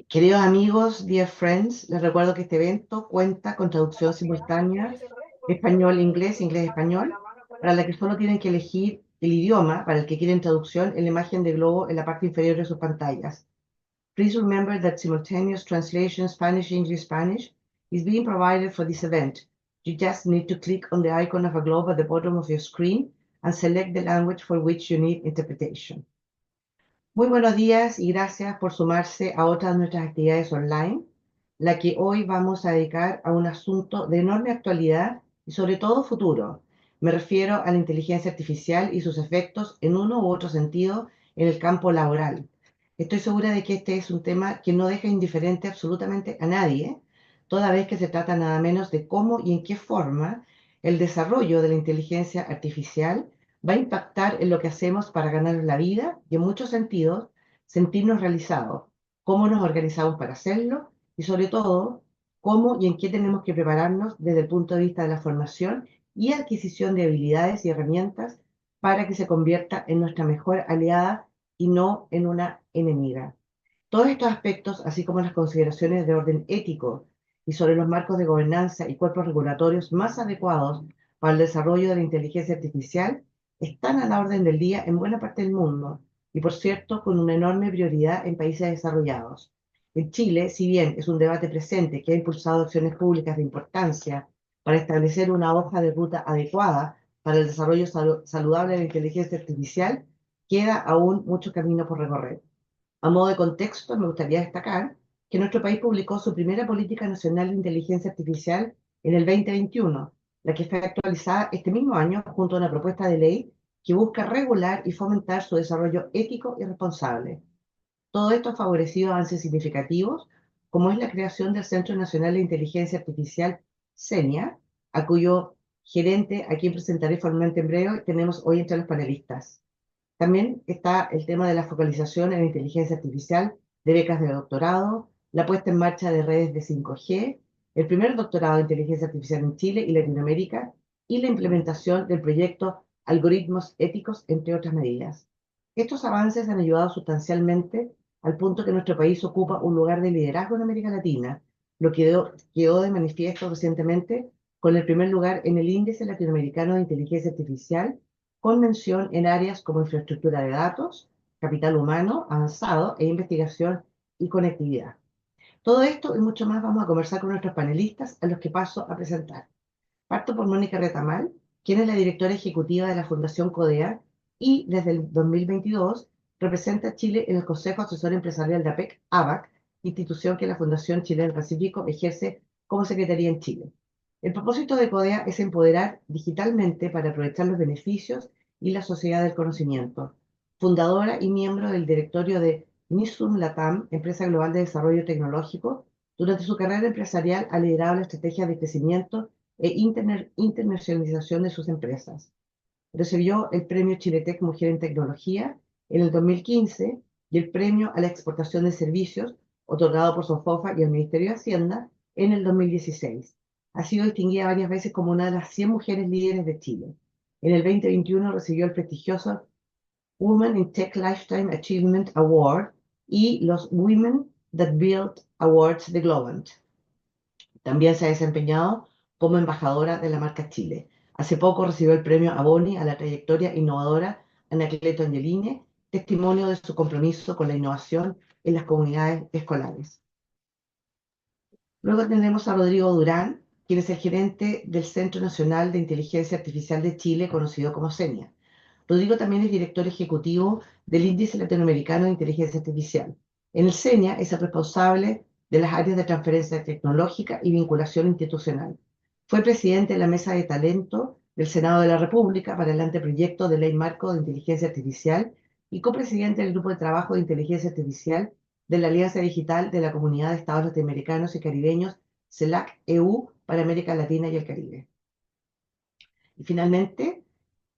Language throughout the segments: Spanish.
Queridos amigos, dear friends, les recuerdo que este evento cuenta con traducción simultánea español-inglés, inglés-español, para la que solo tienen que elegir el idioma para el que quieren traducción en la imagen de globo en la parte inferior de sus pantallas. Please remember that simultaneous translation Spanish-English-Spanish is being provided for this event. You just need to click on the icon of a globe at the bottom of your screen and select the language for which you need interpretation. Muy buenos días y gracias por sumarse a otra de nuestras actividades online, la que hoy vamos a dedicar a un asunto de enorme actualidad y sobre todo futuro. Me refiero a la inteligencia artificial y sus efectos en uno u otro sentido en el campo laboral. Estoy segura de que este es un tema que no deja indiferente absolutamente a nadie, toda vez que se trata nada menos de cómo y en qué forma el desarrollo de la inteligencia artificial va a impactar en lo que hacemos para ganar la vida y en muchos sentidos sentirnos realizados, cómo nos organizamos para hacerlo y sobre todo cómo y en qué tenemos que prepararnos desde el punto de vista de la formación y adquisición de habilidades y herramientas para que se convierta en nuestra mejor aliada y no en una enemiga. Todos estos aspectos, así como las consideraciones de orden ético y sobre los marcos de gobernanza y cuerpos regulatorios más adecuados para el desarrollo de la inteligencia artificial, están a la orden del día en buena parte del mundo y, por cierto, con una enorme prioridad en países desarrollados. En Chile, si bien es un debate presente que ha impulsado acciones públicas de importancia para establecer una hoja de ruta adecuada para el desarrollo saludable de la inteligencia artificial, queda aún mucho camino por recorrer. A modo de contexto, me gustaría destacar que nuestro país publicó su primera Política Nacional de Inteligencia Artificial en el 2021, la que fue actualizada este mismo año junto a una propuesta de ley que busca regular y fomentar su desarrollo ético y responsable. Todo esto ha favorecido avances significativos, como es la creación del Centro Nacional de Inteligencia Artificial, CENIA, a cuyo gerente, a quien presentaré formalmente en breve, tenemos hoy entre los panelistas. También está el tema de la focalización en la inteligencia artificial, de becas de doctorado, la puesta en marcha de redes de 5G, el primer doctorado de inteligencia artificial en Chile y Latinoamérica y la implementación del proyecto Algoritmos Éticos, entre otras medidas. Estos avances han ayudado sustancialmente al punto que nuestro país ocupa un lugar de liderazgo en América Latina, lo que quedó de manifiesto recientemente con el primer lugar en el Índice Latinoamericano de Inteligencia Artificial, con mención en áreas como infraestructura de datos, capital humano avanzado e investigación y conectividad. Todo esto y mucho más vamos a conversar con nuestros panelistas, a los que paso a presentar. Parto por Mónica Retamal, quien es la directora ejecutiva de la Fundación CODEA y desde el 2022 representa a Chile en el Consejo Asesor Empresarial de APEC, ABAC, institución que la Fundación Chile del Pacífico ejerce como secretaría en Chile. El propósito de CODEA es empoderar digitalmente para aprovechar los beneficios y la sociedad del conocimiento. Fundadora y miembro del directorio de Nisum Latam, empresa global de desarrollo tecnológico, durante su carrera empresarial ha liderado la estrategia de crecimiento e internacionalización de sus empresas. Recibió el Premio Chiletec Mujer en Tecnología en el 2015 y el Premio a la Exportación de Servicios, otorgado por SOFOFA y el Ministerio de Hacienda, en el 2016. Ha sido distinguida varias veces como una de las 100 mujeres líderes de Chile. En el 2021 recibió el prestigioso Women in Tech Lifetime Achievement Award y los Women That Build Awards de Globant. También se ha desempeñado como embajadora de la marca Chile. Hace poco recibió el premio Aboni a la trayectoria innovadora Anacleto Angeline, testimonio de su compromiso con la innovación en las comunidades escolares. Luego tendremos a Rodrigo Durán, quien es el gerente del Centro Nacional de Inteligencia Artificial de Chile, conocido como CENIA. Rodrigo también es director ejecutivo del Índice Latinoamericano de Inteligencia Artificial. En el CENIA es el responsable de las áreas de transferencia tecnológica y vinculación institucional. Fue presidente de la Mesa de Talento del Senado de la República para el anteproyecto de Ley Marco de Inteligencia Artificial y copresidente del Grupo de Trabajo de Inteligencia Artificial de la Alianza Digital de la Comunidad de Estados Latinoamericanos y Caribeños, CELAC-EU, para América Latina y el Caribe. Y finalmente,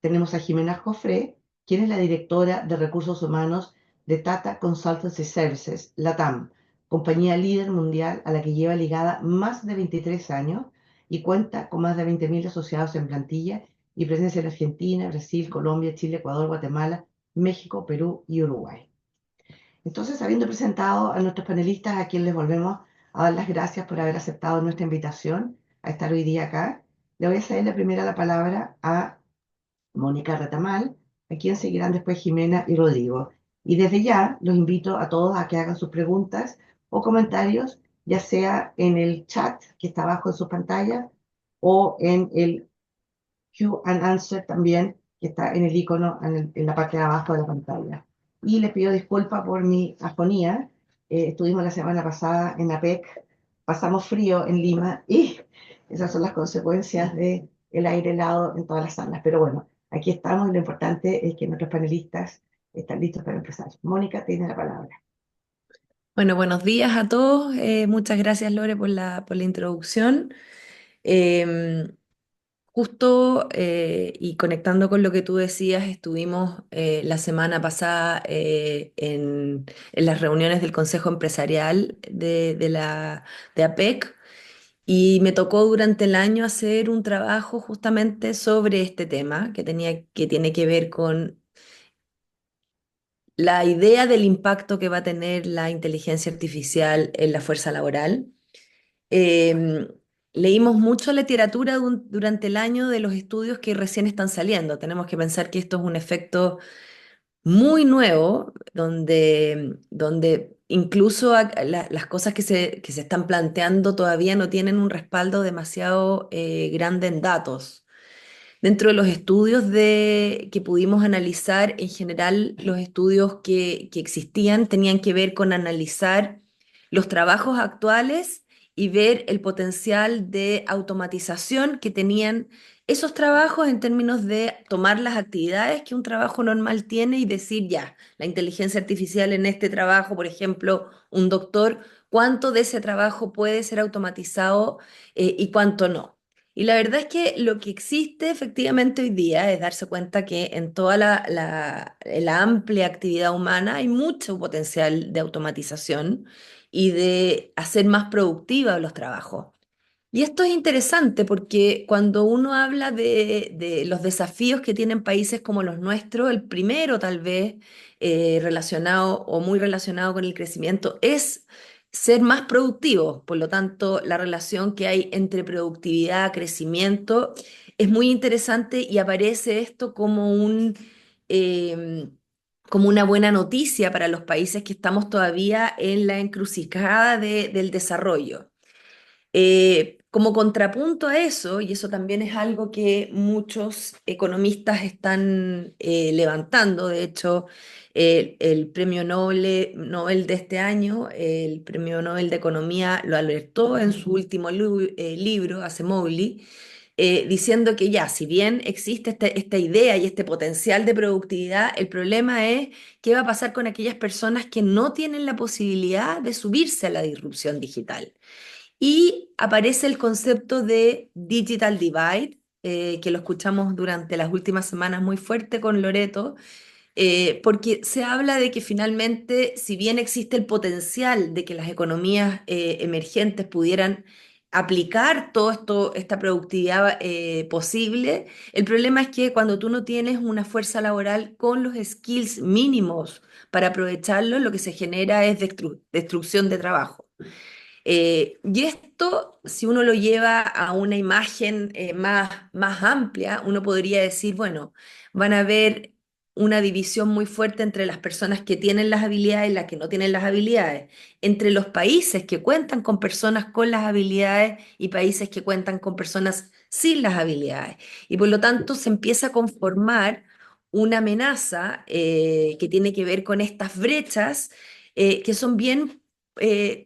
tenemos a Jimena Jofré, quien es la directora de Recursos Humanos de Tata Consultancy Services, LATAM, compañía líder mundial a la que lleva ligada más de 23 años y cuenta con más de 20.000 asociados en plantilla y presencia en Argentina, Brasil, Colombia, Chile, Ecuador, Guatemala, México, Perú y Uruguay. Entonces, habiendo presentado a nuestros panelistas, a quienes les volvemos a dar las gracias por haber aceptado nuestra invitación a estar hoy día acá, le voy a ceder la primera la palabra a Mónica Retamal, a quien seguirán después Jimena y Rodrigo. Y desde ya los invito a todos a que hagan sus preguntas o comentarios, ya sea en el chat que está abajo en sus pantallas o en el Q and Answer también, que está en el icono en la parte de abajo de la pantalla. Y les pido disculpas por mi afonía. Estuvimos la semana pasada en APEC, pasamos frío en Lima y esas son las consecuencias del aire helado en todas las salas. Pero bueno, aquí estamos y lo importante es que nuestros panelistas están listos para empezar. Mónica, tiene la palabra. Bueno, buenos días a todos. Muchas gracias, Lore, por la introducción. Em, Justo y conectando con lo que tú decías, estuvimos la semana pasada en las reuniones del Consejo Empresarial de APEC y me tocó durante el año hacer un trabajo justamente sobre este tema que tiene que ver con la idea del impacto que va a tener la inteligencia artificial en la fuerza laboral. Eh, Leímos mucho literatura durante el año de los estudios que recién están saliendo. Tenemos que pensar que esto es un efecto muy nuevo, donde incluso las cosas que se están planteando todavía no tienen un respaldo demasiado grande en datos. Dentro de los estudios que pudimos analizar, en general los estudios que existían tenían que ver con analizar los trabajos actuales y ver el potencial de automatización que tenían esos trabajos en términos de tomar las actividades que un trabajo normal tiene y decir, ya, la inteligencia artificial en este trabajo, por ejemplo, un doctor, cuánto de ese trabajo puede ser automatizado y cuánto no. Y la verdad es que lo que existe efectivamente hoy día es darse cuenta que en toda la amplia actividad humana hay mucho potencial de automatización y de hacer más productivos los trabajos. Y esto es interesante porque cuando uno habla de los desafíos que tienen países como los nuestros, el primero tal vez relacionado o muy relacionado con el crecimiento es ser más productivos. Por lo tanto, la relación que hay entre productividad, crecimiento, es muy interesante y aparece esto eh, como una buena noticia para los países que estamos todavía en la encrucijada del desarrollo. Como contrapunto a eso, y eso también es algo que muchos economistas están levantando, de hecho, el premio Nobel de este año, el premio Nobel de Economía, lo alertó en su último libro, Acemoglu, diciendo que ya, si bien existe esta idea y este potencial de productividad, el problema es qué va a pasar con aquellas personas que no tienen la posibilidad de subirse a la disrupción digital. Y aparece el concepto de Digital Divide, que lo escuchamos durante las últimas semanas muy fuerte con Loreto, porque se habla de que finalmente, si bien existe el potencial de que las economías emergentes pudieran aplicar todo esto, esta productividad posible, el problema es que cuando tú no tienes una fuerza laboral con los skills mínimos para aprovecharlo, lo que se genera es destrucción de trabajo. Y esto, si uno lo lleva a una imagen más amplia, uno podría decir, bueno, van a haber una división muy fuerte entre las personas que tienen las habilidades y las que no tienen las habilidades, entre los países que cuentan con personas con las habilidades y países que cuentan con personas sin las habilidades. Y por lo tanto se empieza a conformar una amenaza que tiene que ver con estas brechas que son bien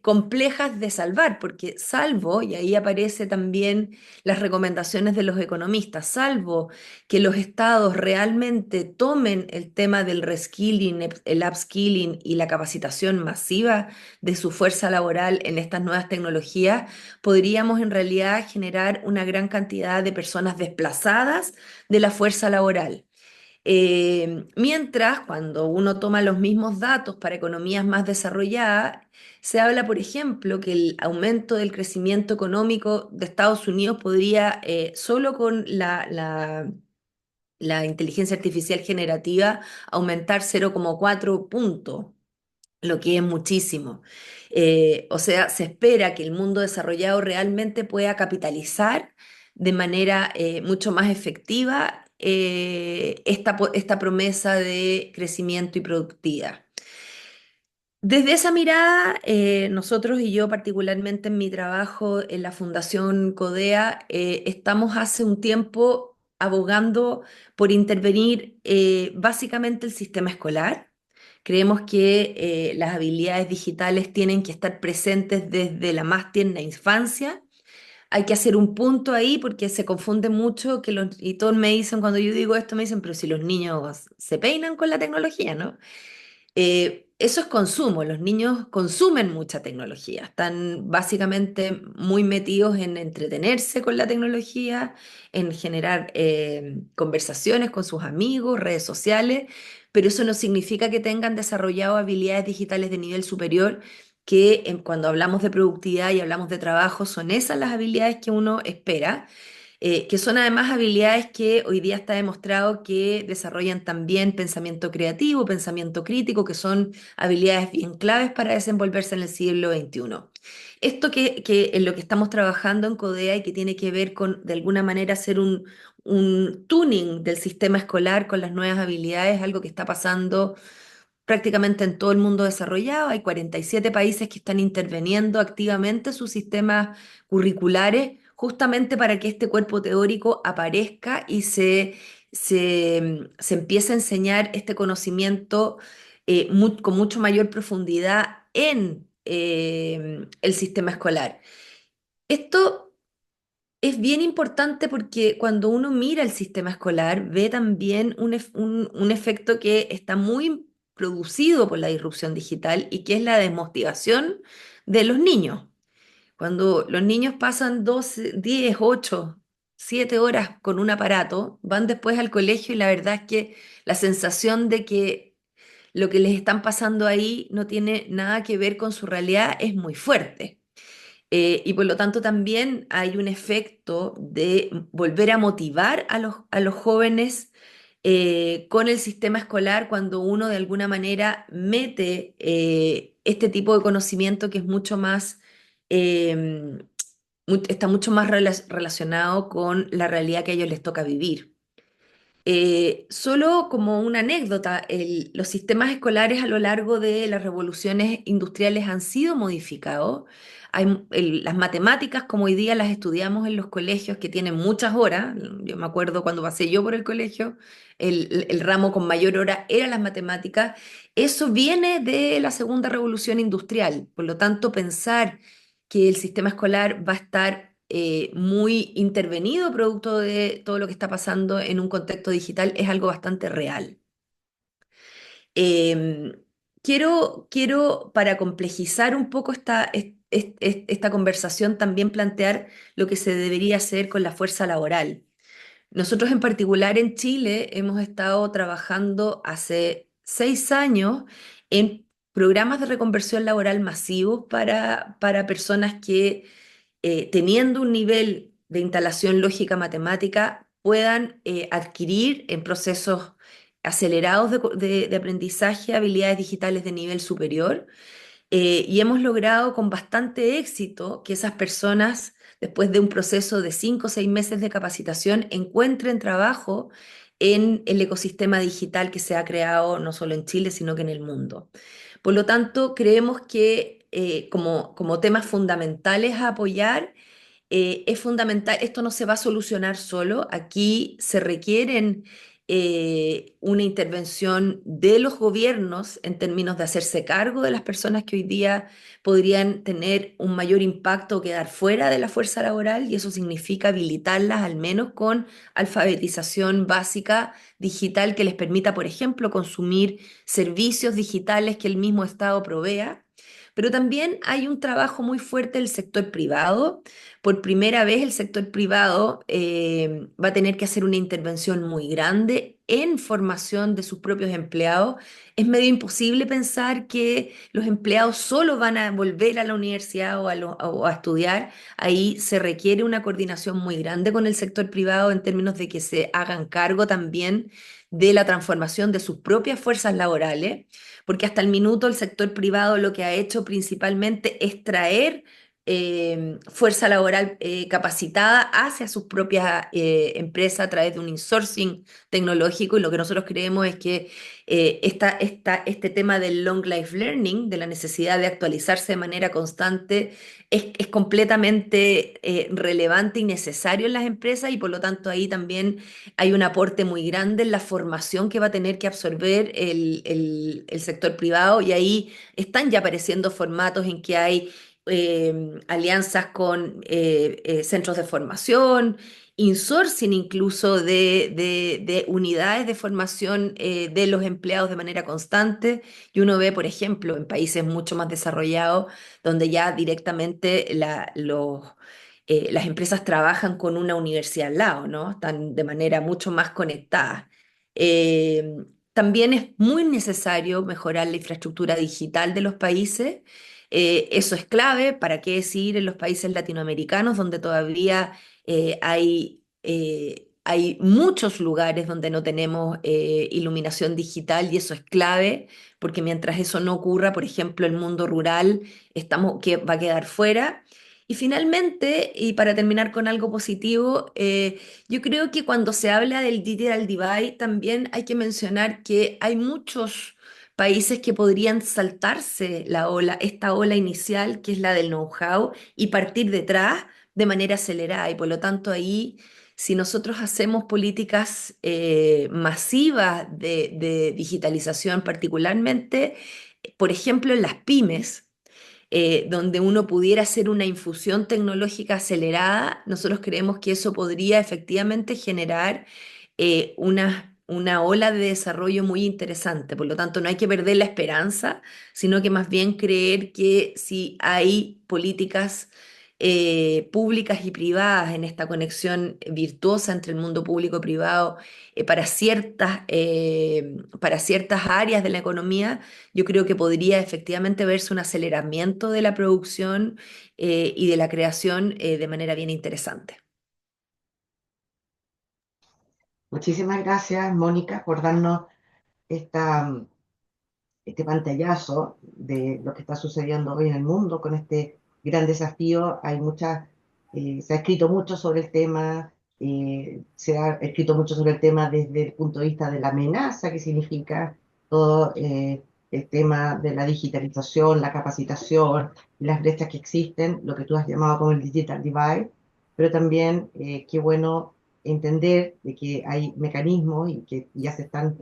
complejas de salvar, porque salvo, y ahí aparece también las recomendaciones de los economistas, salvo que los estados realmente tomen el tema del reskilling, el upskilling y la capacitación masiva de su fuerza laboral en estas nuevas tecnologías, podríamos en realidad generar una gran cantidad de personas desplazadas de la fuerza laboral. Mientras, cuando uno toma los mismos datos para economías más desarrolladas, se habla, por ejemplo, que el aumento del crecimiento económico de Estados Unidos podría, solo con la inteligencia artificial generativa, aumentar 0,4 puntos. lo que es muchísimo. O sea, se espera que el mundo desarrollado realmente pueda capitalizar de manera mucho más efectiva esta promesa de crecimiento y productividad. Desde esa mirada, nosotros y yo particularmente en mi trabajo en la Fundación CODEA, estamos hace un tiempo abogando por intervenir básicamente el sistema escolar. Creemos que las habilidades digitales tienen que estar presentes desde la más tierna infancia. Hay que hacer un punto ahí porque se confunde mucho y todos me dicen, cuando yo digo esto, me dicen, pero si los niños se peinan con la tecnología, ¿no? Eso es consumo, los niños consumen mucha tecnología, están básicamente muy metidos en entretenerse con la tecnología, en generar conversaciones con sus amigos, redes sociales, pero eso no significa que tengan desarrollado habilidades digitales de nivel superior, que cuando hablamos de productividad y hablamos de trabajo, son esas las habilidades que uno espera, que son además habilidades que hoy día está demostrado que desarrollan también pensamiento creativo, pensamiento crítico, que son habilidades bien claves para desenvolverse en el siglo XXI. Esto que en lo que estamos trabajando en CODEA y que tiene que ver con, de alguna manera, hacer un tuning del sistema escolar con las nuevas habilidades, algo que está pasando prácticamente en todo el mundo desarrollado. Hay 47 países que están interviniendo activamente sus sistemas curriculares justamente para que este cuerpo teórico aparezca y se empiece a enseñar este conocimiento con mucho mayor profundidad en el sistema escolar. Esto es bien importante porque cuando uno mira el sistema escolar ve también un efecto que está muy producido por la disrupción digital y que es la desmotivación de los niños. Cuando los niños pasan 12, 10, 8, 7 horas con un aparato, van después al colegio y la verdad es que la sensación de que lo que les están pasando ahí no tiene nada que ver con su realidad es muy fuerte. Y por lo tanto también hay un efecto de volver a motivar a los jóvenes con el sistema escolar cuando uno de alguna manera mete este tipo de conocimiento que es mucho más, eh, está mucho más relacionado con la realidad que a ellos les toca vivir. Solo como una anécdota, los sistemas escolares a lo largo de las revoluciones industriales han sido modificados. Las matemáticas, como hoy día las estudiamos en los colegios, que tienen muchas horas, yo me acuerdo cuando pasé yo por el colegio, el ramo con mayor hora era las matemáticas, eso viene de la segunda revolución industrial. Por lo tanto, pensar que el sistema escolar va a estar muy intervenido producto de todo lo que está pasando en un contexto digital es algo bastante real. Em, quiero, para complejizar un poco esta conversación, también plantear lo que se debería hacer con la fuerza laboral. Nosotros en particular en Chile hemos estado trabajando hace 6 años en programas de reconversión laboral masivos para personas que teniendo un nivel de instalación lógica matemática puedan adquirir en procesos acelerados de aprendizaje habilidades digitales de nivel superior, y hemos logrado con bastante éxito que esas personas, después de un proceso de 5 o 6 meses de capacitación, encuentren trabajo en el ecosistema digital que se ha creado no solo en Chile, sino que en el mundo. Por lo tanto, creemos que como temas fundamentales a apoyar, es fundamental, esto no se va a solucionar solo, aquí se requieren una intervención de los gobiernos en términos de hacerse cargo de las personas que hoy día podrían tener un mayor impacto o quedar fuera de la fuerza laboral, y eso significa habilitarlas al menos con alfabetización básica digital que les permita, por ejemplo, consumir servicios digitales que el mismo Estado provea. Pero también hay un trabajo muy fuerte del sector privado. Por primera vez el sector privado va a tener que hacer una intervención muy grande en formación de sus propios empleados. Es medio imposible pensar que los empleados solo van a volver a la universidad o a estudiar. Ahí se requiere una coordinación muy grande con el sector privado en términos de que se hagan cargo también de la transformación de sus propias fuerzas laborales, porque hasta el minuto el sector privado lo que ha hecho principalmente es traer fuerza laboral capacitada hacia sus propias empresas a través de un insourcing tecnológico, y lo que nosotros creemos es que este tema del long life learning, de la necesidad de actualizarse de manera constante, es completamente relevante y necesario en las empresas, y por lo tanto ahí también hay un aporte muy grande en la formación que va a tener que absorber el sector privado, y ahí están ya apareciendo formatos en que hay alianzas con centros de formación, insourcing incluso de unidades de formación de los empleados de manera constante. Y uno ve, por ejemplo, en países mucho más desarrollados, donde ya directamente las empresas trabajan con una universidad al lado, ¿no? Están de manera mucho más conectada. Eh, También es muy necesario mejorar la infraestructura digital de los países. Eso es clave. ¿Para qué decir en los países latinoamericanos, donde todavía hay muchos lugares donde no tenemos iluminación digital? Y eso es clave, porque mientras eso no ocurra, por ejemplo, el mundo rural que va a quedar fuera. Y finalmente, y para terminar con algo positivo, yo creo que cuando se habla del Digital Divide, también hay que mencionar que hay muchos países que podrían saltarse esta ola inicial, que es la del know-how, y partir detrás de manera acelerada. Y por lo tanto ahí, si nosotros hacemos políticas masivas de digitalización, particularmente, por ejemplo, en las pymes, donde uno pudiera hacer una infusión tecnológica acelerada, nosotros creemos que eso podría efectivamente generar una ola de desarrollo muy interesante. Por lo tanto, no hay que perder la esperanza, sino que más bien creer que si hay políticas públicas y privadas en esta conexión virtuosa entre el mundo público y privado para ciertas áreas de la economía, yo creo que podría efectivamente verse un aceleramiento de la producción y de la creación de manera bien interesante. Muchísimas gracias, Mónica, por darnos esta, este pantallazo de lo que está sucediendo hoy en el mundo con este gran desafío. Se ha escrito mucho sobre el tema, se ha escrito mucho sobre el tema desde el punto de vista de la amenaza que significa todo el tema de la digitalización, la capacitación, las brechas que existen, lo que tú has llamado como el digital divide, pero también qué bueno entender de que hay mecanismos y que ya se están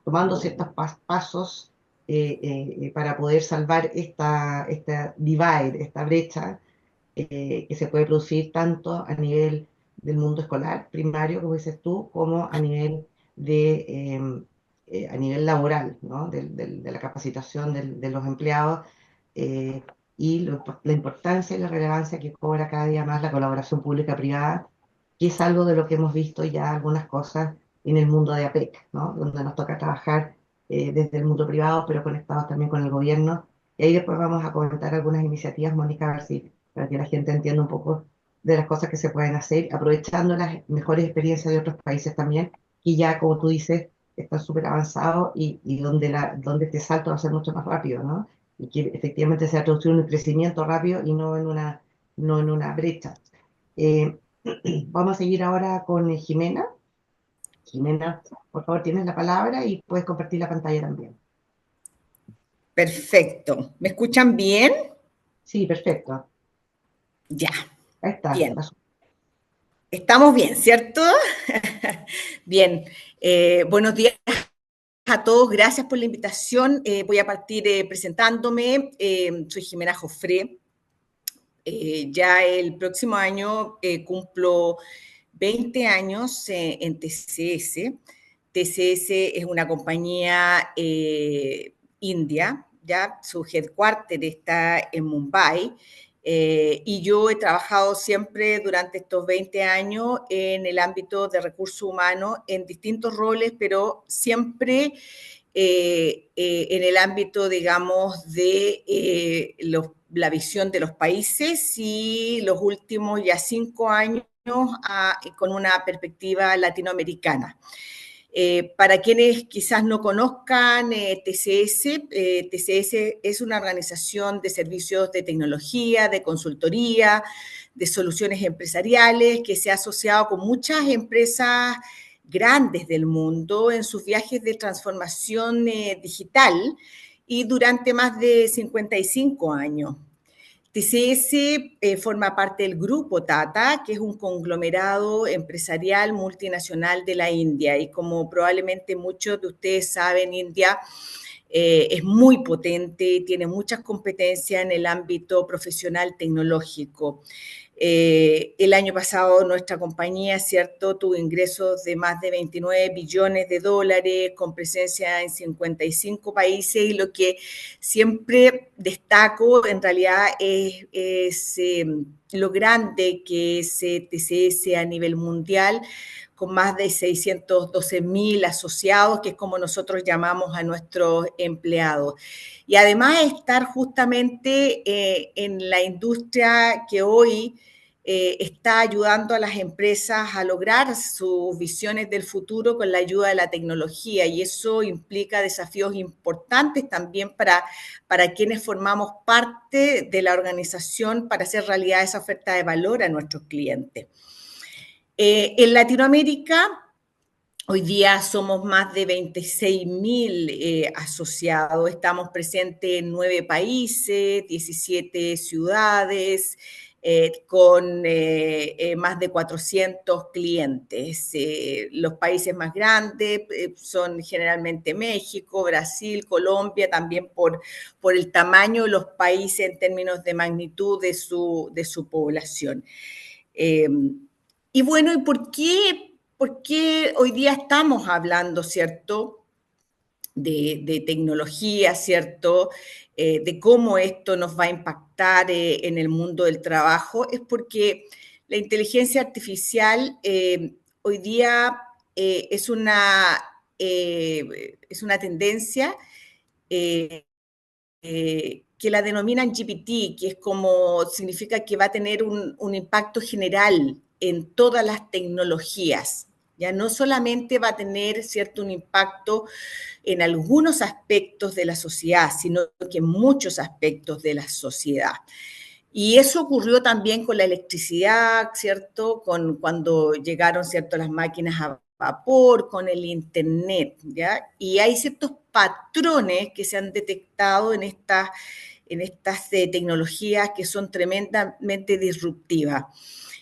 tomando ciertos pasos para poder salvar esta divide, esta brecha que se puede producir tanto a nivel del mundo escolar primario, como dices tú, como a nivel laboral, ¿no? De la capacitación de los empleados eh, y la importancia y la relevancia que cobra cada día más la colaboración pública-privada, que es algo de lo que hemos visto ya algunas cosas en el mundo de APEC, ¿no? Donde nos toca trabajar desde el mundo privado, pero conectados también con el gobierno. Y ahí después vamos a comentar algunas iniciativas, Mónica, a ver si para que la gente entienda un poco de las cosas que se pueden hacer, aprovechando las mejores experiencias de otros países también, que ya, como tú dices, están súper avanzados y donde este salto va a ser mucho más rápido, ¿no? Y que efectivamente se va a traducir en un crecimiento rápido y no en una brecha. Eh, Vamos a seguir ahora con Jimena. Jimena, por favor, tienes la palabra y puedes compartir la pantalla también. Perfecto. ¿Me escuchan bien? Sí, perfecto. Ya, Ahí está. bien. Estamos bien, ¿cierto? Bien. Buenos días a todos. Gracias por la invitación. Voy a partir presentándome. Soy Jimena Jofré. Ya el próximo año cumplo 20 años en TCS. TCS es una compañía india, ya su headquarter está en Mumbai. Y yo he trabajado siempre durante estos 20 años en el ámbito de recursos humanos en distintos roles, pero siempre en el ámbito, digamos, de la visión de los países y los últimos ya 5 años con una perspectiva latinoamericana. Para quienes quizás no conozcan TCS, TCS es una organización de servicios de tecnología, de consultoría, de soluciones empresariales, que se ha asociado con muchas empresas grandes del mundo en sus viajes de transformación digital y durante más de 55 años. TCS forma parte del grupo Tata, que es un conglomerado empresarial multinacional de la India. Y como probablemente muchos de ustedes saben, India es muy potente, tiene muchas competencias en el ámbito profesional tecnológico. El año pasado nuestra compañía, ¿cierto?, tuvo ingresos de más de 29 billones de dólares, con presencia en 55 países, y lo que siempre destaco en realidad es lo grande que es TCS a nivel mundial, con más de 612.000 asociados, que es como nosotros llamamos a nuestros empleados. Y además estar justamente en la industria que hoy está ayudando a las empresas a lograr sus visiones del futuro con la ayuda de la tecnología, y eso implica desafíos importantes también para quienes formamos parte de la organización para hacer realidad esa oferta de valor a nuestros clientes. En Latinoamérica, hoy día somos más de 26.000 asociados, estamos presentes en 9 países, 17 ciudades, con más de 400 clientes. Los países más grandes son generalmente México, Brasil, Colombia, también por el tamaño de los países en términos de magnitud de su población. Y bueno, ¿y por qué hoy día estamos hablando, ¿cierto?, de tecnología, ¿cierto?, de cómo esto nos va a impactar en el mundo del trabajo? Es porque la inteligencia artificial hoy día es una tendencia que la denominan GPT, que es como significa que va a tener un impacto general en todas las tecnologías. Ya no solamente va a tener, ¿cierto?, un impacto en algunos aspectos de la sociedad, sino que en muchos aspectos de la sociedad. Y eso ocurrió también con la electricidad, ¿cierto?, cuando llegaron, ¿cierto?, las máquinas a vapor, con el Internet, ¿ya? Y hay ciertos patrones que se han detectado en estas tecnologías que son tremendamente disruptivas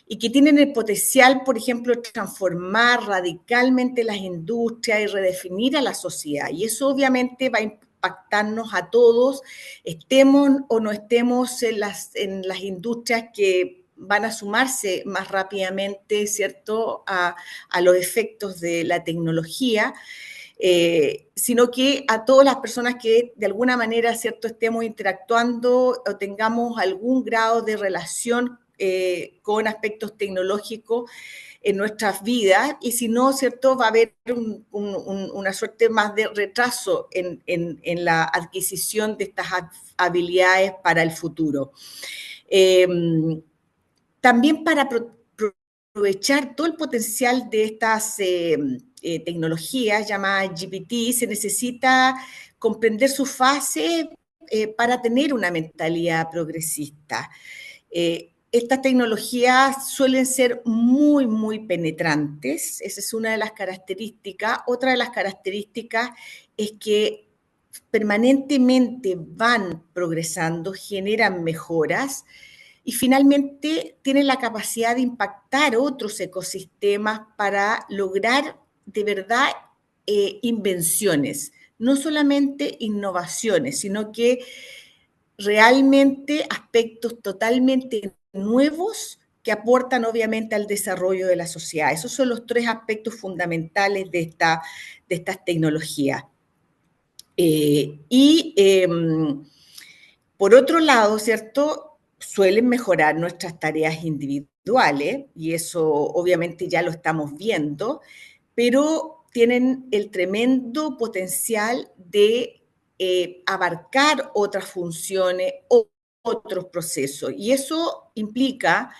y que tienen el potencial, por ejemplo, de transformar radicalmente las industrias y redefinir a la sociedad. Y eso obviamente va a impactarnos a todos, estemos o no estemos en las industrias que van a sumarse más rápidamente, ¿cierto?, a los efectos de la tecnología. Sino que a todas las personas que de alguna manera, ¿cierto?, estemos interactuando o tengamos algún grado de relación con aspectos tecnológicos en nuestras vidas, y si no, ¿cierto?, va a haber una suerte más de retraso en la adquisición de estas habilidades para el futuro. También para aprovechar todo el potencial de estas tecnologías llamadas GPT, se necesita comprender su fase para tener una mentalidad progresista. Estas tecnologías suelen ser muy, muy penetrantes, esa es una de las características. Otra de las características es que permanentemente van progresando, generan mejoras, y finalmente tienen la capacidad de impactar otros ecosistemas para lograr de verdad invenciones, no solamente innovaciones, sino que realmente aspectos totalmente nuevos que aportan obviamente al desarrollo de la sociedad. Esos son los 3 aspectos fundamentales de estas tecnologías. Por otro lado, ¿cierto?, suelen mejorar nuestras tareas individuales, y eso obviamente ya lo estamos viendo, pero tienen el tremendo potencial de abarcar otras funciones o otros procesos. Y eso implica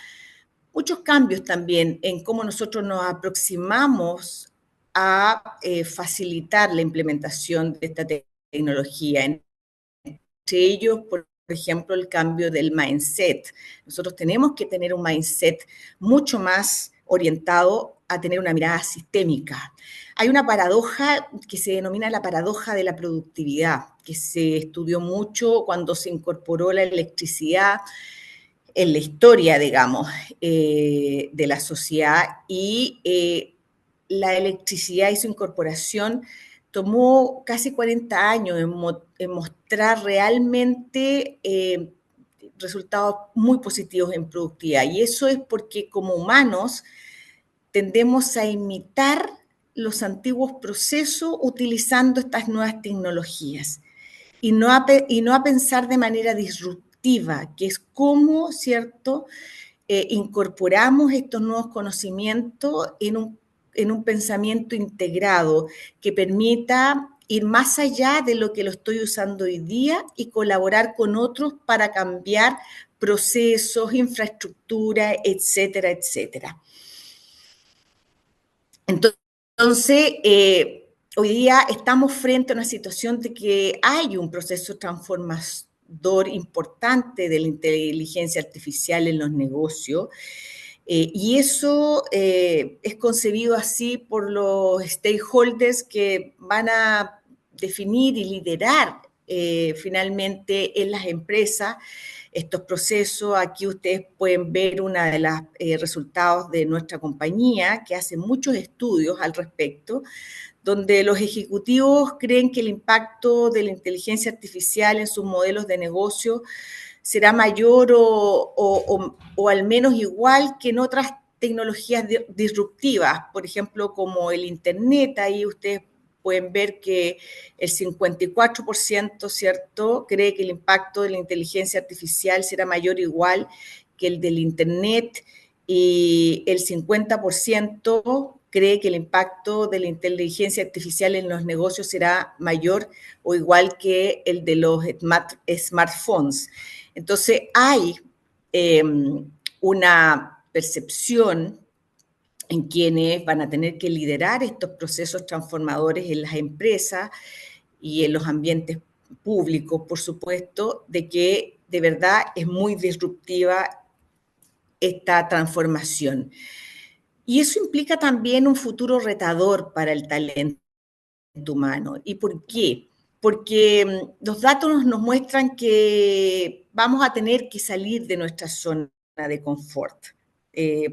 muchos cambios también en cómo nosotros nos aproximamos a facilitar la implementación de esta tecnología. Entre ellos, por ejemplo, el cambio del mindset. Nosotros tenemos que tener un mindset mucho más orientado a tener una mirada sistémica. Hay una paradoja que se denomina la paradoja de la productividad, que se estudió mucho cuando se incorporó la electricidad en la historia, digamos, de la sociedad, y la electricidad y su incorporación tomó casi 40 años en mostrar realmente resultados muy positivos en productividad. Y eso es porque como humanos tendemos a imitar los antiguos procesos utilizando estas nuevas tecnologías y no a pensar de manera disruptiva, que es cómo, ¿cierto?, incorporamos estos nuevos conocimientos en un pensamiento integrado que permita ir más allá de lo que lo estoy usando hoy día y colaborar con otros para cambiar procesos, infraestructura, etcétera, etcétera. Entonces, hoy día estamos frente a una situación de que hay un proceso transformador importante de la inteligencia artificial en los negocios, y eso es concebido así por los stakeholders que van a definir y liderar finalmente en las empresas estos procesos. Aquí ustedes pueden ver uno de los resultados de nuestra compañía, que hace muchos estudios al respecto, donde los ejecutivos creen que el impacto de la inteligencia artificial en sus modelos de negocio será mayor o al menos igual que en otras tecnologías disruptivas, por ejemplo, como el Internet. Ahí ustedes pueden ver que el 54%, ¿cierto?, cree que el impacto de la inteligencia artificial será mayor o igual que el del Internet, y el 50% cree que el impacto de la inteligencia artificial en los negocios será mayor o igual que el de los smartphones. Entonces, hay una percepción en quienes van a tener que liderar estos procesos transformadores en las empresas y en los ambientes públicos, por supuesto, de que de verdad es muy disruptiva esta transformación. Y eso implica también un futuro retador para el talento humano. ¿Y por qué? Porque los datos nos muestran que vamos a tener que salir de nuestra zona de confort.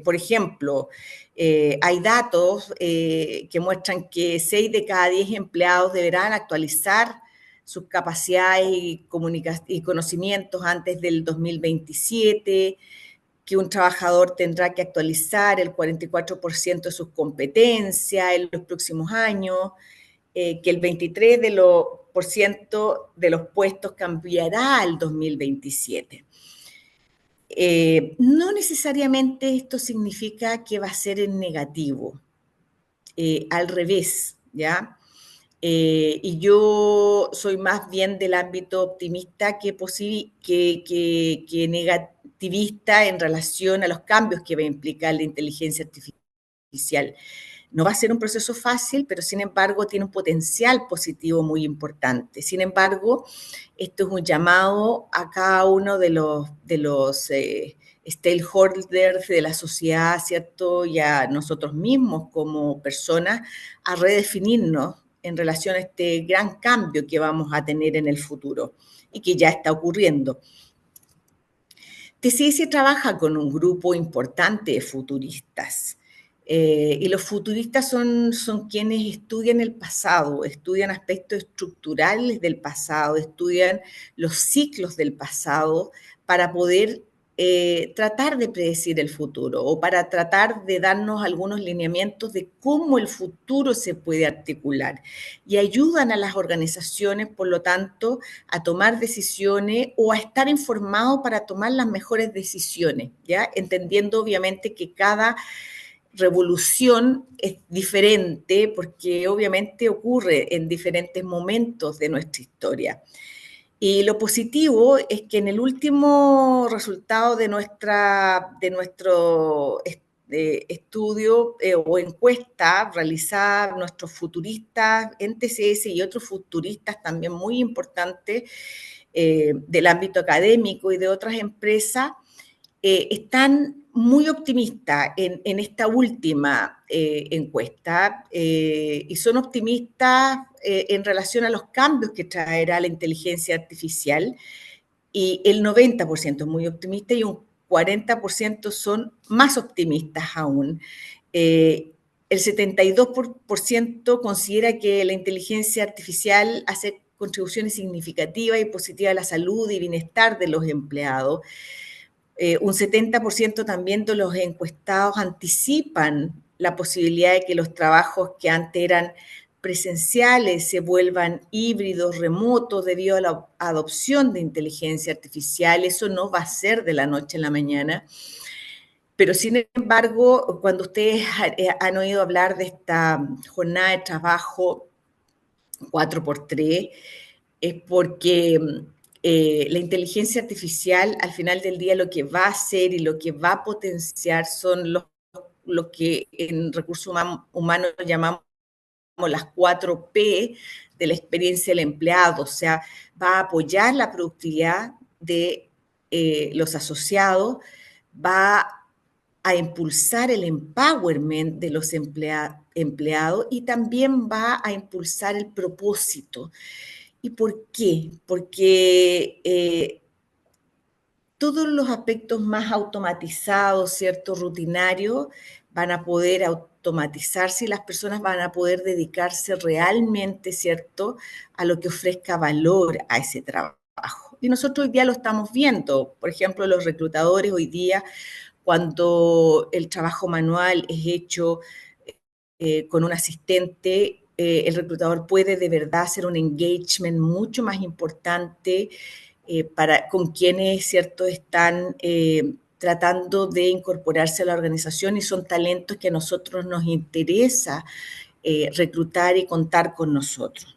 Por ejemplo, hay datos que muestran que 6 de cada 10 empleados deberán actualizar sus capacidades y conocimientos antes del 2027, que un trabajador tendrá que actualizar el 44% de sus competencias en los próximos años, que el 23% de los puestos cambiará al 2027. No necesariamente esto significa que va a ser en negativo, al revés, ¿ya? Y yo soy más bien del ámbito optimista que negativista en relación a los cambios que va a implicar la inteligencia artificial. No va a ser un proceso fácil, pero sin embargo tiene un potencial positivo muy importante. Sin embargo, esto es un llamado a cada uno de los stakeholders de la sociedad, ¿cierto? Y a nosotros mismos como personas a redefinirnos en relación a este gran cambio que vamos a tener en el futuro y que ya está ocurriendo. TCS trabaja con un grupo importante de futuristas. Y los futuristas son quienes estudian el pasado, estudian aspectos estructurales del pasado, estudian los ciclos del pasado para poder tratar de predecir el futuro o para tratar de darnos algunos lineamientos de cómo el futuro se puede articular y ayudan a las organizaciones, por lo tanto, a tomar decisiones o a estar informados para tomar las mejores decisiones, ¿ya? Entendiendo obviamente que cada revolución es diferente porque obviamente ocurre en diferentes momentos de nuestra historia. Y lo positivo es que en el último resultado de nuestro estudio o encuesta realizada nuestros futuristas en TCS y otros futuristas también muy importantes del ámbito académico y de otras empresas, están muy optimistas en esta última encuesta y son optimistas en relación a los cambios que traerá la inteligencia artificial, y el 90% es muy optimista y un 40% son más optimistas aún. El 72% considera que la inteligencia artificial hace contribuciones significativas y positivas a la salud y bienestar de los empleados. Un 70% también de los encuestados anticipan la posibilidad de que los trabajos que antes eran presenciales se vuelvan híbridos, remotos, debido a la adopción de inteligencia artificial. Eso no va a ser de la noche a la mañana. Pero sin embargo, cuando ustedes han oído hablar de esta jornada de trabajo 4x3, es porque la inteligencia artificial al final del día lo que va a hacer y lo que va a potenciar son lo que en recursos humanos llamamos las 4P de la experiencia del empleado, o sea, va a apoyar la productividad de los asociados, va a impulsar el empowerment de los empleados y también va a impulsar el propósito. ¿Y por qué? Porque todos los aspectos más automatizados, ¿cierto? Rutinarios, van a poder automatizarse y las personas van a poder dedicarse realmente, ¿cierto?, a lo que ofrezca valor a ese trabajo. Y nosotros hoy día lo estamos viendo. Por ejemplo, los reclutadores hoy día, cuando el trabajo manual es hecho con un asistente, el reclutador puede de verdad hacer un engagement mucho más importante con quienes, ¿cierto?, están tratando de incorporarse a la organización y son talentos que a nosotros nos interesa reclutar y contar con nosotros.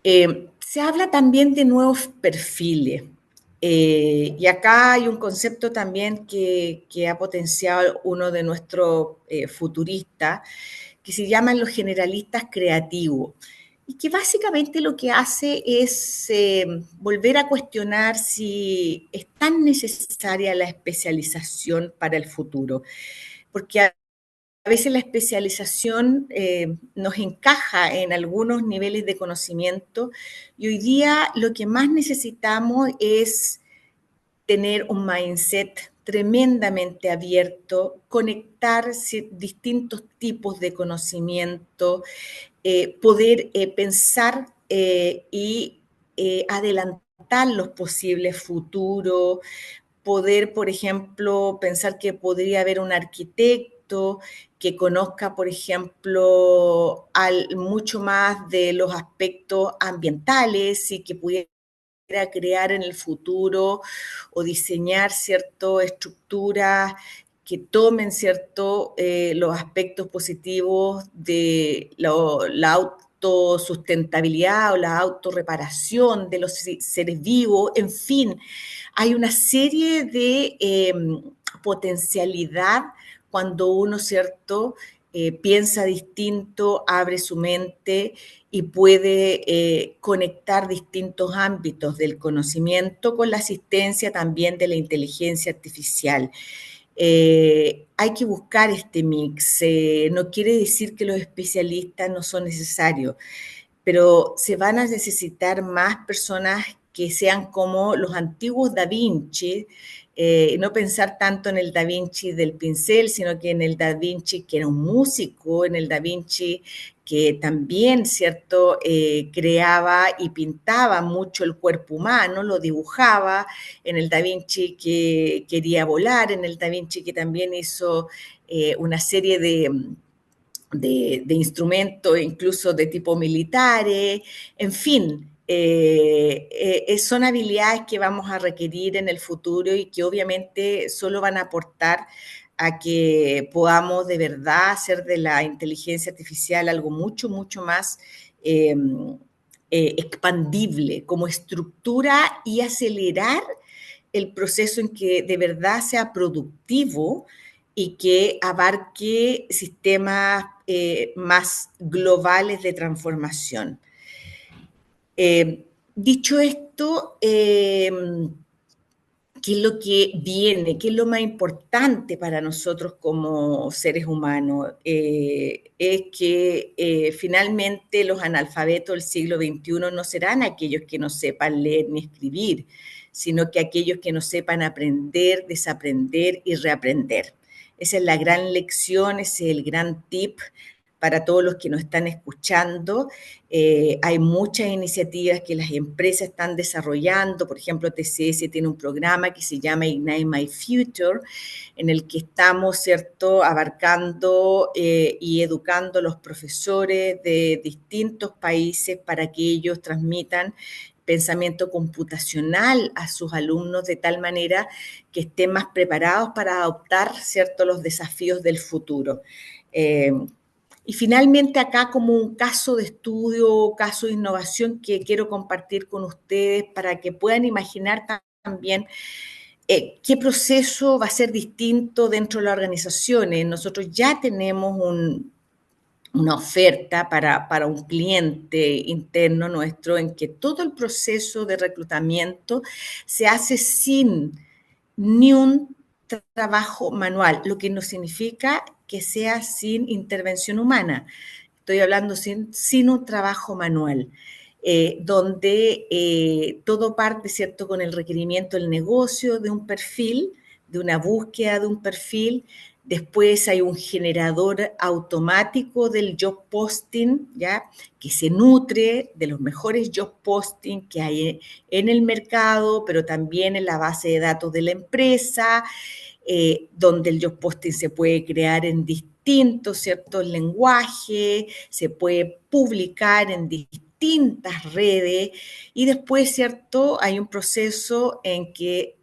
Se habla también de nuevos perfiles. Y acá hay un concepto también que ha potenciado uno de nuestros futuristas, que se llaman los generalistas creativos, y que básicamente lo que hace es volver a cuestionar si es tan necesaria la especialización para el futuro, porque a veces la especialización nos encaja en algunos niveles de conocimiento y hoy día lo que más necesitamos es tener un mindset tremendamente abierto, conectar distintos tipos de conocimiento, poder pensar y adelantar los posibles futuros, poder, por ejemplo, pensar que podría haber un arquitecto que conozca, por ejemplo, mucho más de los aspectos ambientales y que pudiera crear en el futuro o diseñar ciertas estructuras que tomen los aspectos positivos de la autosustentabilidad o la autorreparación de los seres vivos. En fin, hay una serie de potencialidad cuando uno, ¿cierto?, piensa distinto, abre su mente y puede conectar distintos ámbitos del conocimiento con la asistencia también de la inteligencia artificial. Hay que buscar este mix. No quiere decir que los especialistas no son necesarios, pero se van a necesitar más personas que sean como los antiguos Da Vinci, no pensar tanto en el Da Vinci del pincel, sino que en el Da Vinci que era un músico, en el Da Vinci que también, ¿cierto?, creaba y pintaba mucho el cuerpo humano, lo dibujaba, en el Da Vinci que quería volar, en el Da Vinci que también hizo una serie de instrumentos, incluso de tipo militares, en fin, son habilidades que vamos a requerir en el futuro y que obviamente solo van a aportar a que podamos de verdad hacer de la inteligencia artificial algo mucho, mucho más expandible como estructura y acelerar el proceso en que de verdad sea productivo y que abarque sistemas más globales de transformación. Dicho esto, ¿qué es lo que viene? ¿Qué es lo más importante para nosotros como seres humanos? Es que finalmente los analfabetos del siglo XXI no serán aquellos que no sepan leer ni escribir, sino que aquellos que no sepan aprender, desaprender y reaprender. Esa es la gran lección, ese es el gran tip para todos los que nos están escuchando. Hay muchas iniciativas que las empresas están desarrollando. Por ejemplo, TCS tiene un programa que se llama Ignite My Future, en el que estamos, ¿cierto?, abarcando y educando a los profesores de distintos países para que ellos transmitan pensamiento computacional a sus alumnos de tal manera que estén más preparados para adoptar, ¿cierto?, los desafíos del futuro. Y finalmente acá como un caso de estudio, caso de innovación que quiero compartir con ustedes para que puedan imaginar también qué proceso va a ser distinto dentro de las organizaciones. Nosotros ya tenemos una oferta para un cliente interno nuestro en que todo el proceso de reclutamiento se hace sin ni un trabajo manual, lo que no significa que sea sin intervención humana. Estoy hablando sin un trabajo manual, donde todo parte, ¿cierto?, con el requerimiento del negocio, de un perfil, de una búsqueda de un perfil. Después hay un generador automático del job posting, ¿ya?, que se nutre de los mejores job posting que hay en el mercado, pero también en la base de datos de la empresa, donde el job posting se puede crear en distintos, ¿cierto?, lenguajes, se puede publicar en distintas redes y después, ¿cierto?, hay un proceso en que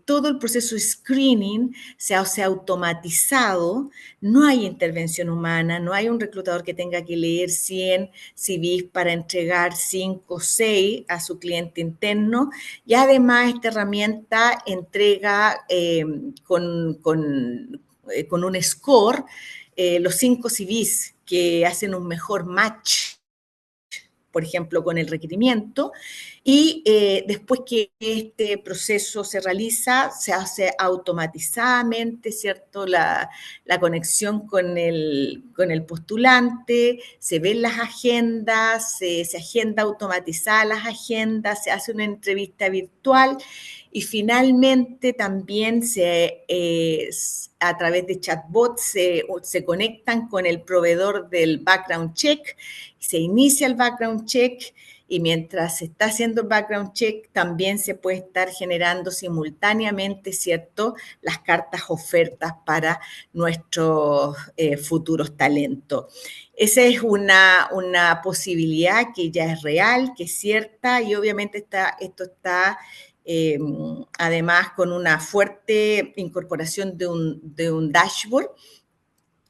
todo el proceso de screening se hace automatizado, no hay intervención humana, no hay un reclutador que tenga que leer 100 CVs para entregar 5 o 6 a su cliente interno y además esta herramienta entrega con un score los 5 CVs que hacen un mejor match, por ejemplo, con el requerimiento, y después que este proceso se realiza, se hace automatizadamente, ¿cierto?, la conexión con el postulante, se ven las agendas, se agenda automatizada las agendas, se hace una entrevista virtual y finalmente también a través de chatbots se conectan con el proveedor del background check, se inicia el background check y mientras se está haciendo el background check también se puede estar generando simultáneamente, ¿cierto?, las cartas ofertas para nuestros futuros talentos. Esa es una posibilidad que ya es real, que es cierta y obviamente esto está además con una fuerte incorporación de un dashboard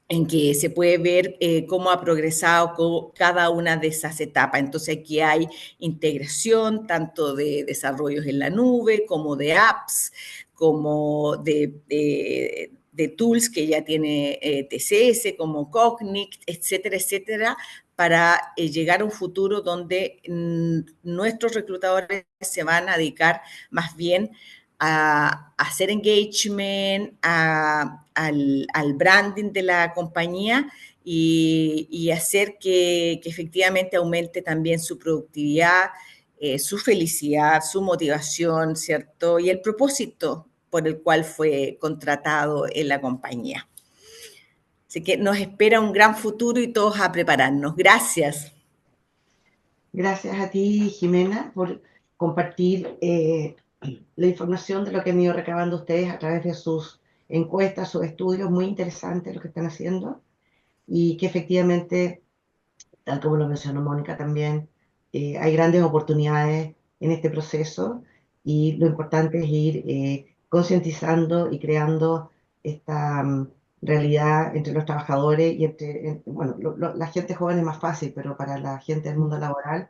en que se puede ver cómo ha progresado cada una de esas etapas. Entonces aquí hay integración tanto de desarrollos en la nube como de apps, como de tools que ya tiene TCS, como Cognix, etcétera, etcétera, para llegar a un futuro donde nuestros reclutadores se van a dedicar más bien a hacer engagement, al branding de la compañía y hacer que efectivamente aumente también su productividad, su felicidad, su motivación, ¿cierto? Y el propósito por el cual fue contratado en la compañía. Así que nos espera un gran futuro y todos a prepararnos. Gracias. Gracias a ti, Jimena, por compartir la información de lo que han ido recabando ustedes a través de sus encuestas, sus estudios, muy interesantes lo que están haciendo y que efectivamente, tal como lo mencionó Mónica también, hay grandes oportunidades en este proceso y lo importante es ir concientizando y creando esta realidad entre los trabajadores y bueno, la gente joven es más fácil, pero para la gente del mundo laboral,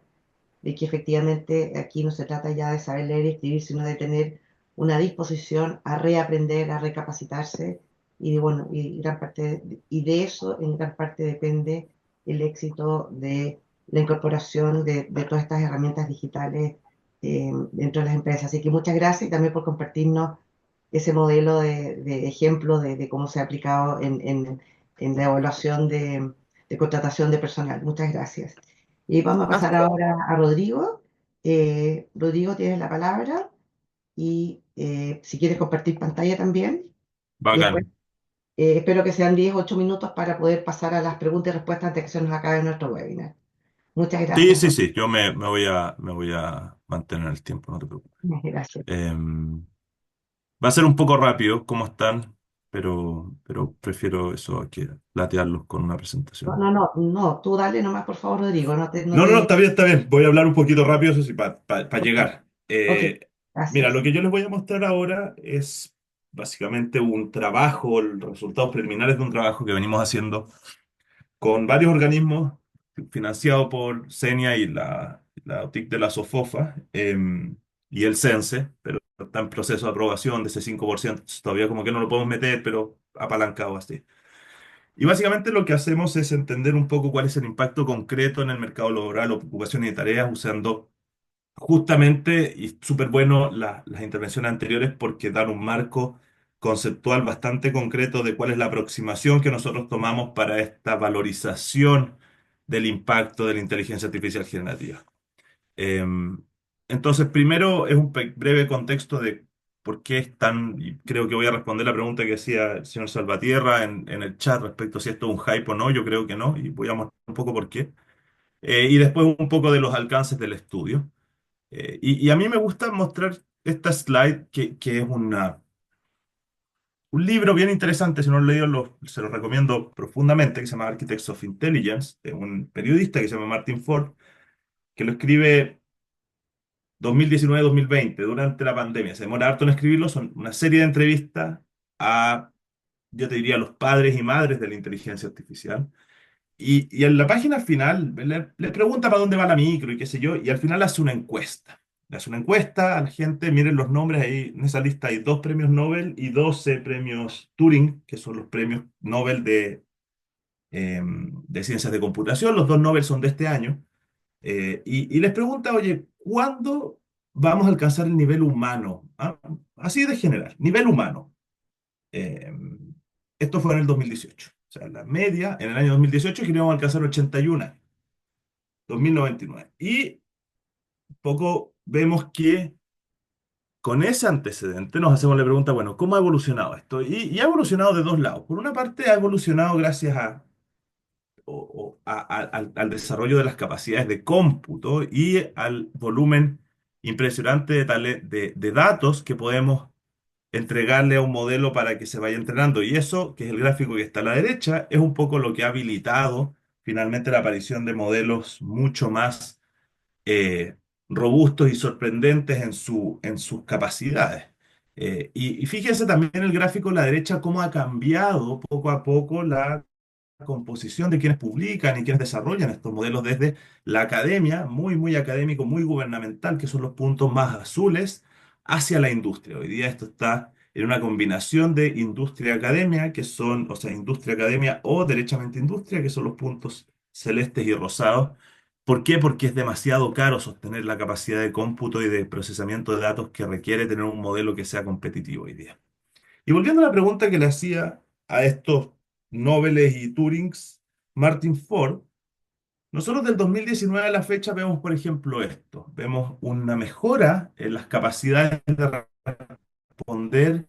de que efectivamente aquí no se trata ya de saber leer y escribir, sino de tener una disposición a reaprender, a recapacitarse y bueno, y de eso en gran parte depende el éxito de la incorporación de todas estas herramientas digitales dentro de las empresas. Así que muchas gracias y también por compartirnos ese modelo de ejemplo de cómo se ha aplicado en la evaluación de contratación de personal. Muchas gracias. Y vamos a pasar ahora a Rodrigo. Rodrigo, tienes la palabra y si quieres compartir pantalla también. Y después Bacán. espero que sean 10 8 minutos para poder pasar a las preguntas y respuestas antes que se nos acabe nuestro webinar. Muchas Sí, gracias, sí, Rodrigo. sí, yo me voy a mantener el tiempo, no te preocupes. Gracias. Va a ser un poco rápido, ¿cómo están? Pero prefiero eso a que latearlos con una No, presentación. no, no, no, tú dale nomás, por favor, Rodrigo. No No, no, no, te... está bien, está bien. Voy a hablar un poquito rápido, eso sí, para Ok, llegar. ok, Mira, gracias. lo que yo les voy a mostrar ahora es básicamente un trabajo, los resultados preliminares de un trabajo que venimos haciendo con varios organismos financiados por CENIA y la OTIC de la SOFOFA y el CENSE, pero está en proceso de aprobación de ese 5%, todavía como que no lo podemos meter, pero apalancado así. Y básicamente lo que hacemos es entender un poco cuál es el impacto concreto en el mercado laboral, ocupaciones y tareas, usando justamente, y súper bueno, las intervenciones anteriores porque dan un marco conceptual bastante concreto de cuál es la aproximación que nosotros tomamos para esta valorización del impacto de la inteligencia artificial generativa. Em, entonces, primero es un breve contexto de por qué es tan, y creo que voy a responder la pregunta que hacía el señor Salvatierra en el chat respecto a si esto es un hype o no, yo creo que no, y voy a mostrar un poco por qué. Y después un poco de los alcances del estudio. Y a mí me gusta mostrar esta slide que es un libro bien interesante, si no lo he leído, se lo recomiendo profundamente, que se llama Architects of Intelligence, de un periodista que se llama Martin Ford, que lo escribe 2019-2020, durante la pandemia. Se demora harto en escribirlo, son una serie de entrevistas a, yo te diría, los padres y madres de la inteligencia artificial. Y en la página final le pregunta para dónde va la micro y qué sé yo, y al final hace una encuesta. Le hace una encuesta a la gente, miren los nombres ahí, en esa lista hay 2 premios Nobel y 12 premios Turing, que son los premios Nobel de ciencias de computación. Los 2 Nobel son de este año. Y les pregunta, oye, ¿cuándo vamos a alcanzar el nivel humano? ¿Ah? Así de general, nivel humano. Eh, Esto fue en el 2018. O sea, la media en el año 2018 es que íbamos a alcanzar 81 años, 2099. Y poco vemos que con ese antecedente nos hacemos la pregunta, bueno, ¿cómo ha evolucionado esto? Y ha evolucionado de dos lados. Por una parte, ha evolucionado gracias al desarrollo de las capacidades de cómputo y al volumen impresionante de datos que podemos entregarle a un modelo para que se vaya entrenando. Y eso, que es el gráfico que está a la derecha, es un poco lo que ha habilitado finalmente la aparición de modelos mucho más eh, robustos y sorprendentes en sus capacidades. Y fíjense también en el gráfico a la derecha cómo ha cambiado poco a poco la composición de quienes publican y quienes desarrollan estos modelos desde la academia, muy, muy académico, muy gubernamental, que son los puntos más azules, hacia la industria. Hoy día esto está en una combinación de industria-academia, que son, o sea, industria-academia o derechamente industria, que son los puntos celestes y rosados. ¿Por qué? Porque es demasiado caro sostener la capacidad de cómputo y de procesamiento de datos que requiere tener un modelo que sea competitivo hoy día. Y volviendo a la pregunta que le hacía a estos Nobeles y Turings, Martin Ford, nosotros del 2019 a la fecha vemos, por ejemplo, esto. Vemos una mejora en las capacidades de responder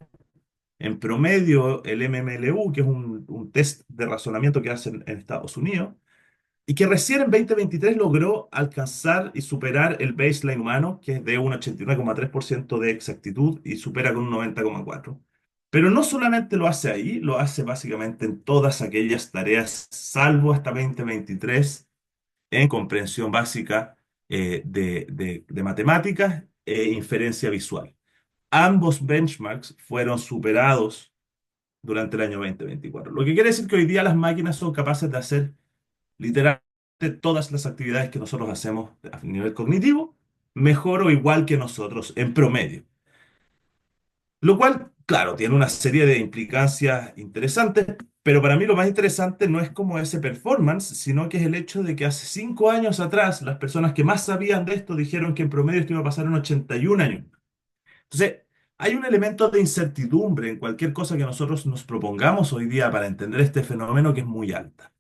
en promedio el MMLU, que es un un test de razonamiento que hacen en Estados Unidos, y que recién en 2023 logró alcanzar y superar el baseline humano, que es de un 89,3% de exactitud y supera con un 90,4%. Pero no solamente lo hace ahí, lo hace básicamente en todas aquellas tareas, salvo hasta 2023, en comprensión básica de matemáticas e inferencia visual. Ambos benchmarks fueron superados durante el año 2024. Lo que quiere decir que hoy día las máquinas son capaces de hacer literalmente todas las actividades que nosotros hacemos a nivel cognitivo, mejor o igual que nosotros en promedio. Lo cual, claro, tiene una serie de implicancias interesantes, pero para mí lo más interesante no es como ese performance, sino que es el hecho de que hace 5 años atrás las personas que más sabían de esto dijeron que en promedio esto iba a pasar en 81 años. Entonces, hay un elemento de incertidumbre en cualquier cosa que nosotros nos propongamos hoy día para entender este fenómeno que es muy alta.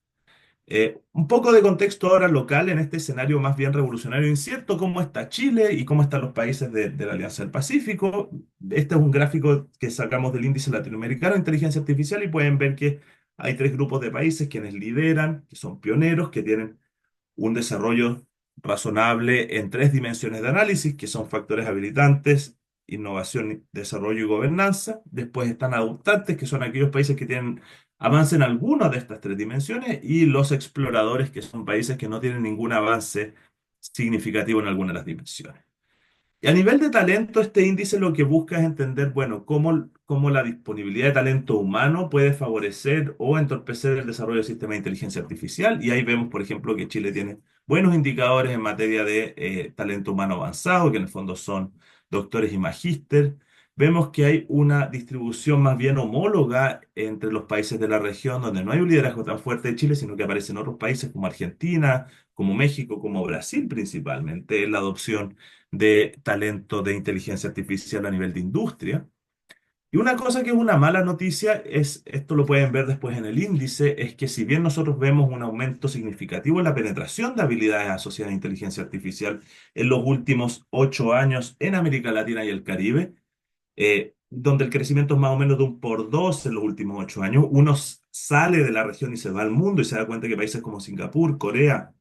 Un poco de contexto ahora local en este escenario más bien revolucionario e incierto, cómo está Chile y cómo están los países de la Alianza del Pacífico. Este es un gráfico que sacamos del Índice Latinoamericano de Inteligencia Artificial y pueden ver que hay 3 grupos de países quienes lideran, que son pioneros, que tienen un desarrollo razonable en 3 dimensiones de análisis, que son factores habilitantes, innovación, desarrollo y gobernanza. Después están adoptantes, que son aquellos países que tienen avance en alguna de estas 3 dimensiones, y los exploradores, que son países que no tienen ningún avance significativo en alguna de las dimensiones. Y a nivel de talento, este índice lo que busca es entender, bueno, cómo la disponibilidad de talento humano puede favorecer o entorpecer el desarrollo del sistema de inteligencia artificial. Y ahí vemos, por ejemplo, que Chile tiene buenos indicadores en materia de talento humano avanzado, que en el fondo son doctores y magíster. Vemos que hay una distribución más bien homóloga entre los países de la región, donde no hay un liderazgo tan fuerte de Chile, sino que aparecen otros países como Argentina, como México, como Brasil principalmente, en la adopción de talento de inteligencia artificial a nivel de industria. Y una cosa que es una mala noticia es, esto lo pueden ver después en el índice, es que si bien nosotros vemos un aumento significativo en la penetración de habilidades asociadas a inteligencia artificial en los últimos 8 años en América Latina y el Caribe, donde el crecimiento es más o menos de un por dos en los últimos 8 años, uno sale de la región y se va al mundo y se da cuenta que países como Singapur, Corea,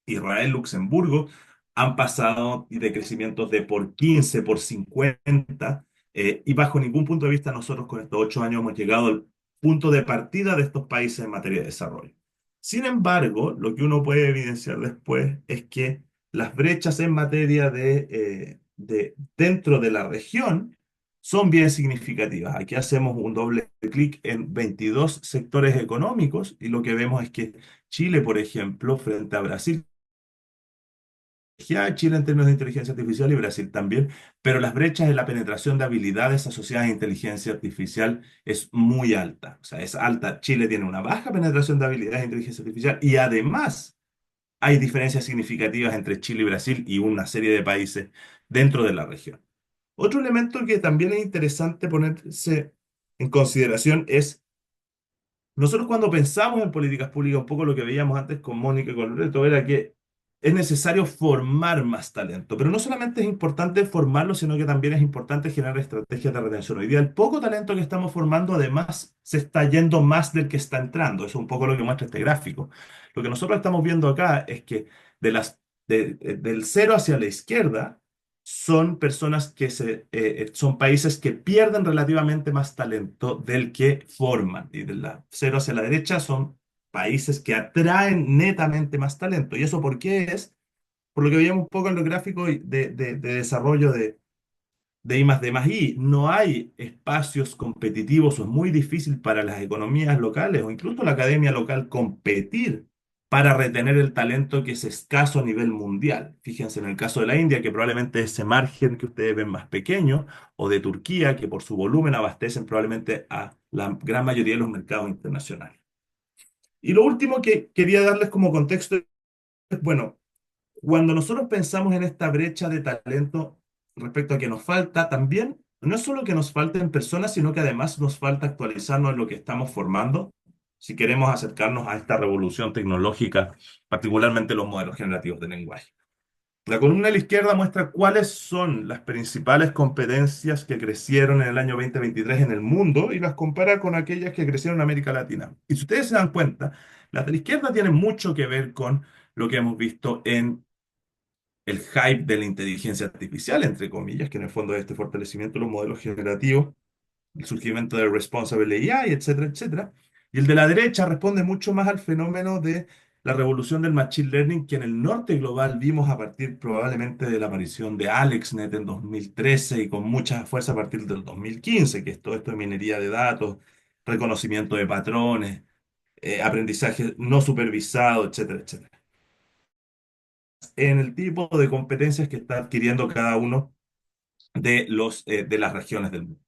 Israel, Luxemburgo, han pasado de crecimientos de por 15, por 50, y bajo ningún punto de vista nosotros con estos 8 años hemos llegado al punto de partida de estos países en materia de desarrollo. Sin embargo, lo que uno puede evidenciar después es que las brechas en materia de dentro de la región son bien significativas. Aquí hacemos un doble clic en 22 sectores económicos y lo que vemos es que Chile, por ejemplo, frente a Brasil, ya Chile en términos de inteligencia artificial y Brasil también, pero las brechas en la penetración de habilidades asociadas a inteligencia artificial es muy alta. O sea, es alta. Chile tiene una baja penetración de habilidades de inteligencia artificial y además hay diferencias significativas entre Chile y Brasil y una serie de países dentro de la región. Otro elemento que también es interesante ponerse en consideración es nosotros cuando pensamos en políticas públicas, un poco lo que veíamos antes con Mónica y con Loreto, era que es necesario formar más talento, pero no solamente es importante formarlo, sino que también es importante generar estrategias de retención. Hoy día el poco talento que estamos formando además se está yendo más del que está entrando. Eso es un poco lo que muestra este gráfico. Lo que nosotros estamos viendo acá es que del cero hacia la izquierda, son personas que son países que pierden relativamente más talento del que forman. Y de la cero hacia la derecha son países que atraen netamente más talento. ¿Y eso por qué es? Por lo que veíamos un poco en los gráficos de desarrollo de I más D más I. No hay espacios competitivos o es muy difícil para las economías locales o incluso la academia local competir para retener el talento que es escaso a nivel mundial. Fíjense en el caso de la India, que probablemente ese margen que ustedes ven más pequeño, o de Turquía, que por su volumen abastecen probablemente a la gran mayoría de los mercados internacionales. Y lo último que quería darles como contexto es, bueno, cuando nosotros pensamos en esta brecha de talento respecto a que nos falta, también no es solo que nos falten personas, sino que además nos falta actualizarnos en lo que estamos formando si queremos acercarnos a esta revolución tecnológica, particularmente los modelos generativos de lenguaje. La columna a la izquierda muestra cuáles son las principales competencias que crecieron en el año 2023 en el mundo y las compara con aquellas que crecieron en América Latina. Y si ustedes se dan cuenta, las de la izquierda tienen mucho que ver con lo que hemos visto en el hype de la inteligencia artificial, entre comillas, que en el fondo es este fortalecimiento de los modelos generativos, el surgimiento del responsible AI, etcétera, etcétera. Y el de la derecha responde mucho más al fenómeno de la revolución del machine learning que en el norte global vimos a partir probablemente de la aparición de AlexNet en 2013 y con mucha fuerza a partir del 2015, que es todo esto de minería de datos, reconocimiento de patrones, aprendizaje no supervisado, etcétera, etcétera. En el tipo de competencias que está adquiriendo cada uno de las regiones del mundo.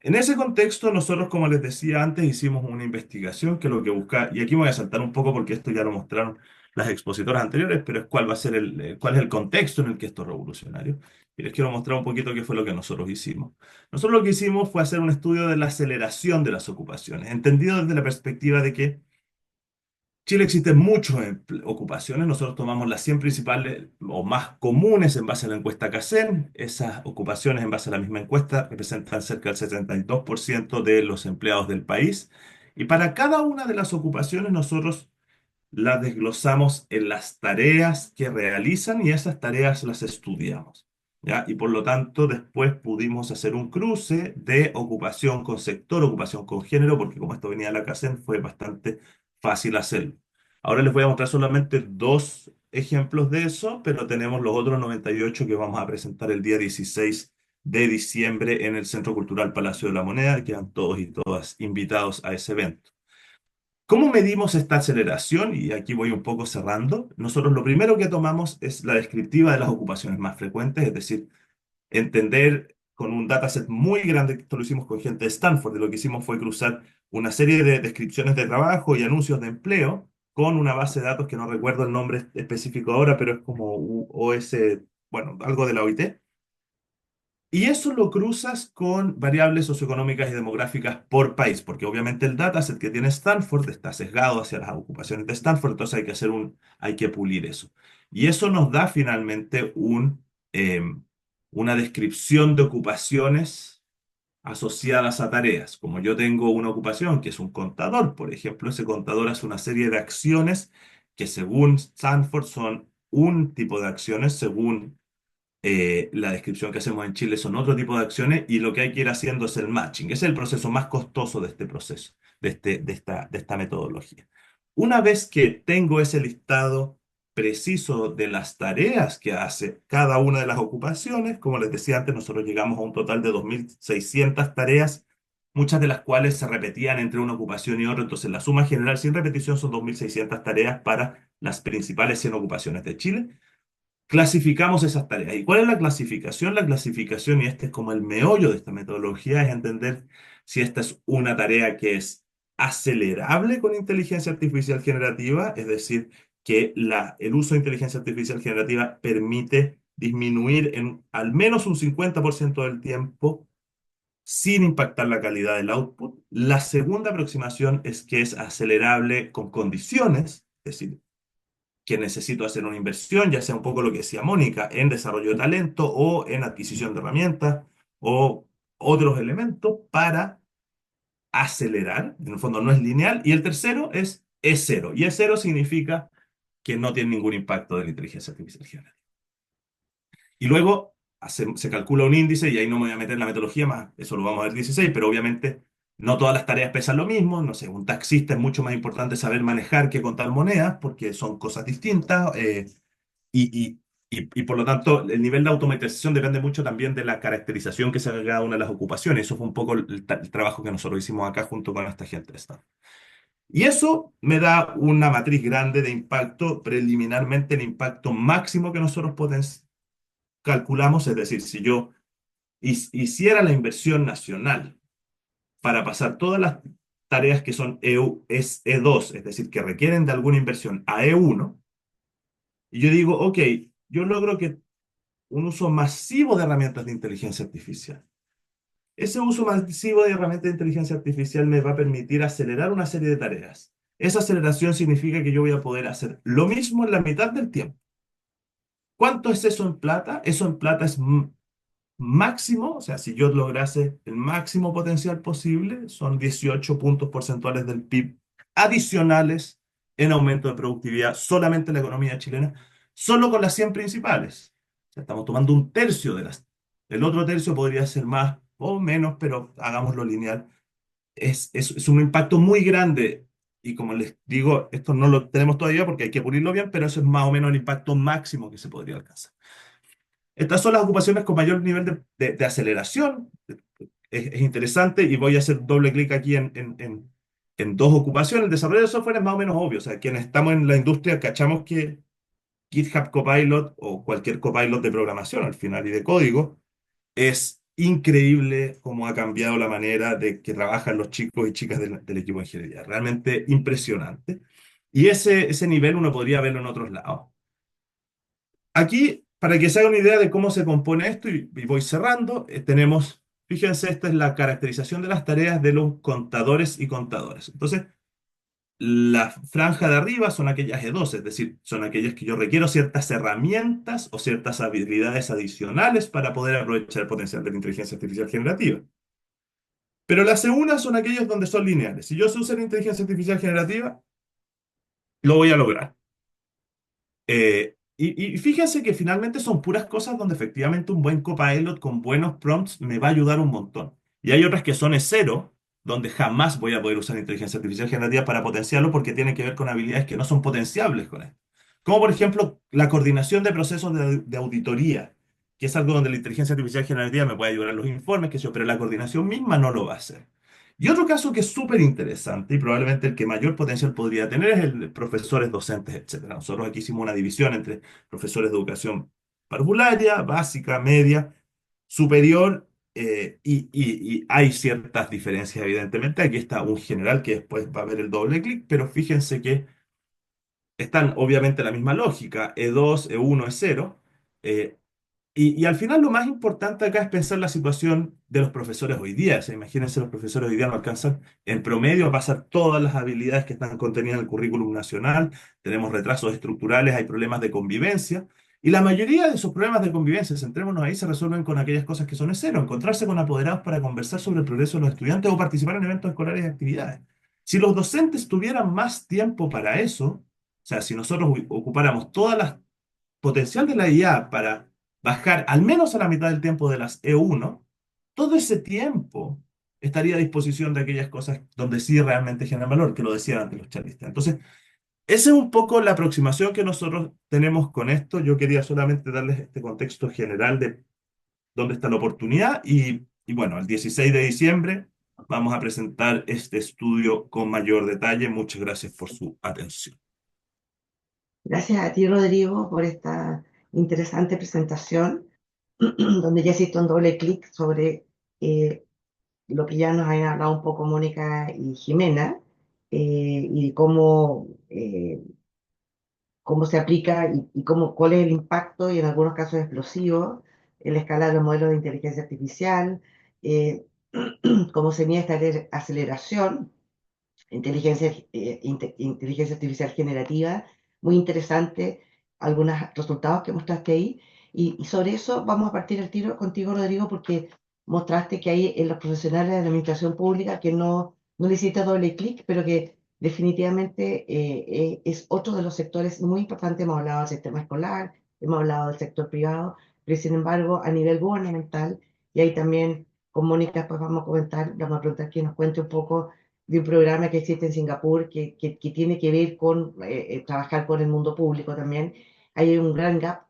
En ese contexto, nosotros, como les decía antes, hicimos una investigación que lo que busca, y aquí me voy a saltar un poco porque esto ya lo mostraron las expositoras anteriores, pero es cuál va a ser cuál es el contexto en el que esto es revolucionario. Y les quiero mostrar un poquito qué fue lo que nosotros hicimos. Nosotros lo que hicimos fue hacer un estudio de la aceleración de las ocupaciones, entendido desde la perspectiva de que Chile existen muchas ocupaciones. Nosotros tomamos las 100 principales o más comunes en base a la encuesta CACEN. Esas ocupaciones en base a la misma encuesta representan cerca del 72% de los empleados del país. Y para cada una de las ocupaciones nosotros las desglosamos en las tareas que realizan y esas tareas las estudiamos. ¿Ya? Y por lo tanto después pudimos hacer un cruce de ocupación con sector, ocupación con género, porque como esto venía de la CACEN fue bastante fácil hacerlo. Ahora les voy a mostrar solamente dos ejemplos de eso, pero tenemos los otros 98 que vamos a presentar el día 16 de diciembre en el Centro Cultural Palacio de la Moneda. Quedan todos y todas invitados a ese evento. ¿Cómo medimos esta aceleración? Y aquí voy un poco cerrando. Nosotros lo primero que tomamos es la descriptiva de las ocupaciones más frecuentes, es decir, entender con un dataset muy grande, esto lo hicimos con gente de Stanford, y lo que hicimos fue cruzar una serie de descripciones de trabajo y anuncios de empleo con una base de datos que no recuerdo el nombre específico ahora, pero es como OS, bueno, algo de la OIT. Y eso lo cruzas con variables socioeconómicas y demográficas por país, porque obviamente el dataset que tiene Stanford está sesgado hacia las ocupaciones de Stanford, entonces hay que pulir eso. Y eso nos da finalmente una descripción de ocupaciones asociadas a tareas. Como yo tengo una ocupación que es un contador, por ejemplo, ese contador hace una serie de acciones que según Stanford son un tipo de acciones, según la descripción que hacemos en Chile son otro tipo de acciones y lo que hay que ir haciendo es el matching. Ese es el proceso más costoso de este proceso, de esta metodología. Una vez que tengo ese listado preciso de las tareas que hace cada una de las ocupaciones, como les decía antes, nosotros llegamos a un total de 2.600 tareas, muchas de las cuales se repetían entre una ocupación y otra. Entonces, la suma general sin repetición son 2.600 tareas para las principales 100 ocupaciones de Chile. Clasificamos esas tareas. ¿Y cuál es la clasificación? La clasificación, y este es como el meollo de esta metodología, es entender si esta es una tarea que es acelerable con inteligencia artificial generativa, es decir, que el uso de inteligencia artificial generativa permite disminuir en al menos un 50% del tiempo sin impactar la calidad del output. La segunda aproximación es que es acelerable con condiciones, es decir, que necesito hacer una inversión, ya sea un poco lo que decía Mónica, en desarrollo de talento o en adquisición de herramientas o otros elementos para acelerar. En el fondo no es lineal. Y el tercero es E0. Y E0 significa que no tiene ningún impacto de la inteligencia artificial generativa. Y luego se calcula un índice, y ahí no me voy a meter en la metodología más, eso lo vamos a ver 16, pero obviamente no todas las tareas pesan lo mismo. No sé, un taxista es mucho más importante saber manejar que contar monedas, porque son cosas distintas, y, y por lo tanto el nivel de automatización depende mucho también de la caracterización que se haga cada una de las ocupaciones. Eso fue un poco el trabajo que nosotros hicimos acá junto con esta gente de Stanford. Y eso me da una matriz grande de impacto, preliminarmente el impacto máximo que nosotros calculamos, es decir, si yo hiciera la inversión nacional para pasar todas las tareas que son E2, es decir, que requieren de alguna inversión a E1, y yo digo, ok, yo logro que un uso masivo de herramientas de inteligencia artificial. Ese uso masivo de herramientas de inteligencia artificial me va a permitir acelerar una serie de tareas. Esa aceleración significa que yo voy a poder hacer lo mismo en la mitad del tiempo. ¿Cuánto es eso en plata? Eso en plata es máximo, o sea, si yo lograse el máximo potencial posible, son 18 puntos porcentuales del PIB adicionales en aumento de productividad solamente en la economía chilena, solo con las 100 principales. O sea, estamos tomando un tercio de las. El otro tercio podría ser más o menos, pero hagámoslo lineal. Es un impacto muy grande. Y como les digo, esto no lo tenemos todavía porque hay que pulirlo bien, pero eso es más o menos el impacto máximo que se podría alcanzar. Estas son las ocupaciones con mayor nivel de aceleración. Es interesante y voy a hacer doble clic aquí en dos ocupaciones. El desarrollo de software es más o menos obvio. O sea, quienes estamos en la industria cachamos que GitHub Copilot o cualquier Copilot de programación al final y de código es increíble cómo ha cambiado la manera de que trabajan los chicos y chicas del equipo de ingeniería. Realmente impresionante. Y ese nivel uno podría verlo en otros lados. Aquí, para que se haga una idea de cómo se compone esto, y voy cerrando, tenemos, fíjense, esta es la caracterización de las tareas de los contadores y contadoras. Entonces, la franja de arriba son aquellas E2, es decir, son aquellas que yo requiero ciertas herramientas o ciertas habilidades adicionales para poder aprovechar el potencial de la inteligencia artificial generativa. Pero las E1 son aquellas donde son lineales. Si yo sé usar inteligencia artificial generativa, lo voy a lograr. Y fíjense que finalmente son puras cosas donde efectivamente un buen copilot con buenos prompts me va a ayudar un montón. Y hay otras que son cero, donde jamás voy a poder usar inteligencia artificial generativa para potenciarlo porque tiene que ver con habilidades que no son potenciables con esto. Como por ejemplo la coordinación de procesos de auditoría, que es algo donde la inteligencia artificial generativa me puede ayudar en los informes, que sé yo, pero la coordinación misma no lo va a hacer. Y otro caso que es súper interesante y probablemente el que mayor potencial podría tener es el de profesores, docentes, etcétera. Nosotros aquí hicimos una división entre profesores de educación parvularia, básica, media, superior, y hay ciertas diferencias, evidentemente. Aquí está un general que después va a ver el doble clic, pero fíjense que están obviamente la misma lógica, E2, E1, E0. Y al final lo más importante acá es pensar la situación de los profesores hoy día. O sea, imagínense, los profesores hoy día no alcanzan en promedio a pasar todas las habilidades que están contenidas en el currículum nacional. Tenemos retrasos estructurales, hay problemas de convivencia. Y la mayoría de esos problemas de convivencia, centrémonos ahí, se resuelven con aquellas cosas que son de cero. Encontrarse con apoderados para conversar sobre el progreso de los estudiantes o participar en eventos escolares y actividades. Si los docentes tuvieran más tiempo para eso, o sea, si nosotros ocupáramos todas las potencial de la IA para bajar al menos a la mitad del tiempo de las E1, todo ese tiempo estaría a disposición de aquellas cosas donde sí realmente generan valor, que lo decían antes los charlistas. Entonces, esa es un poco la aproximación que nosotros tenemos con esto. Yo quería solamente darles este contexto general de dónde está la oportunidad y bueno, el 16 de diciembre vamos a presentar este estudio con mayor detalle. Muchas gracias por su atención. Gracias a ti, Rodrigo, por esta interesante presentación, donde ya hiciste un doble clic sobre lo que ya nos han hablado un poco Mónica y Jimena, y cómo se aplica y cuál es el impacto, y en algunos casos explosivo, en la escala de los modelos de inteligencia artificial, eh, cómo se mide esta aceleración, inteligencia artificial generativa, muy interesante, algunos resultados que mostraste ahí, y sobre eso vamos a partir el tiro contigo, Rodrigo, porque mostraste que hay en los profesionales de la administración pública que no le hiciste doble clic, pero que definitivamente es otro de los sectores muy importantes. Hemos hablado del sistema escolar, hemos hablado del sector privado, pero sin embargo a nivel gubernamental, y ahí también con Mónica pues vamos a preguntar que nos cuente un poco de un programa que existe en Singapur que tiene que ver con trabajar con el mundo público también. Hay un gran gap.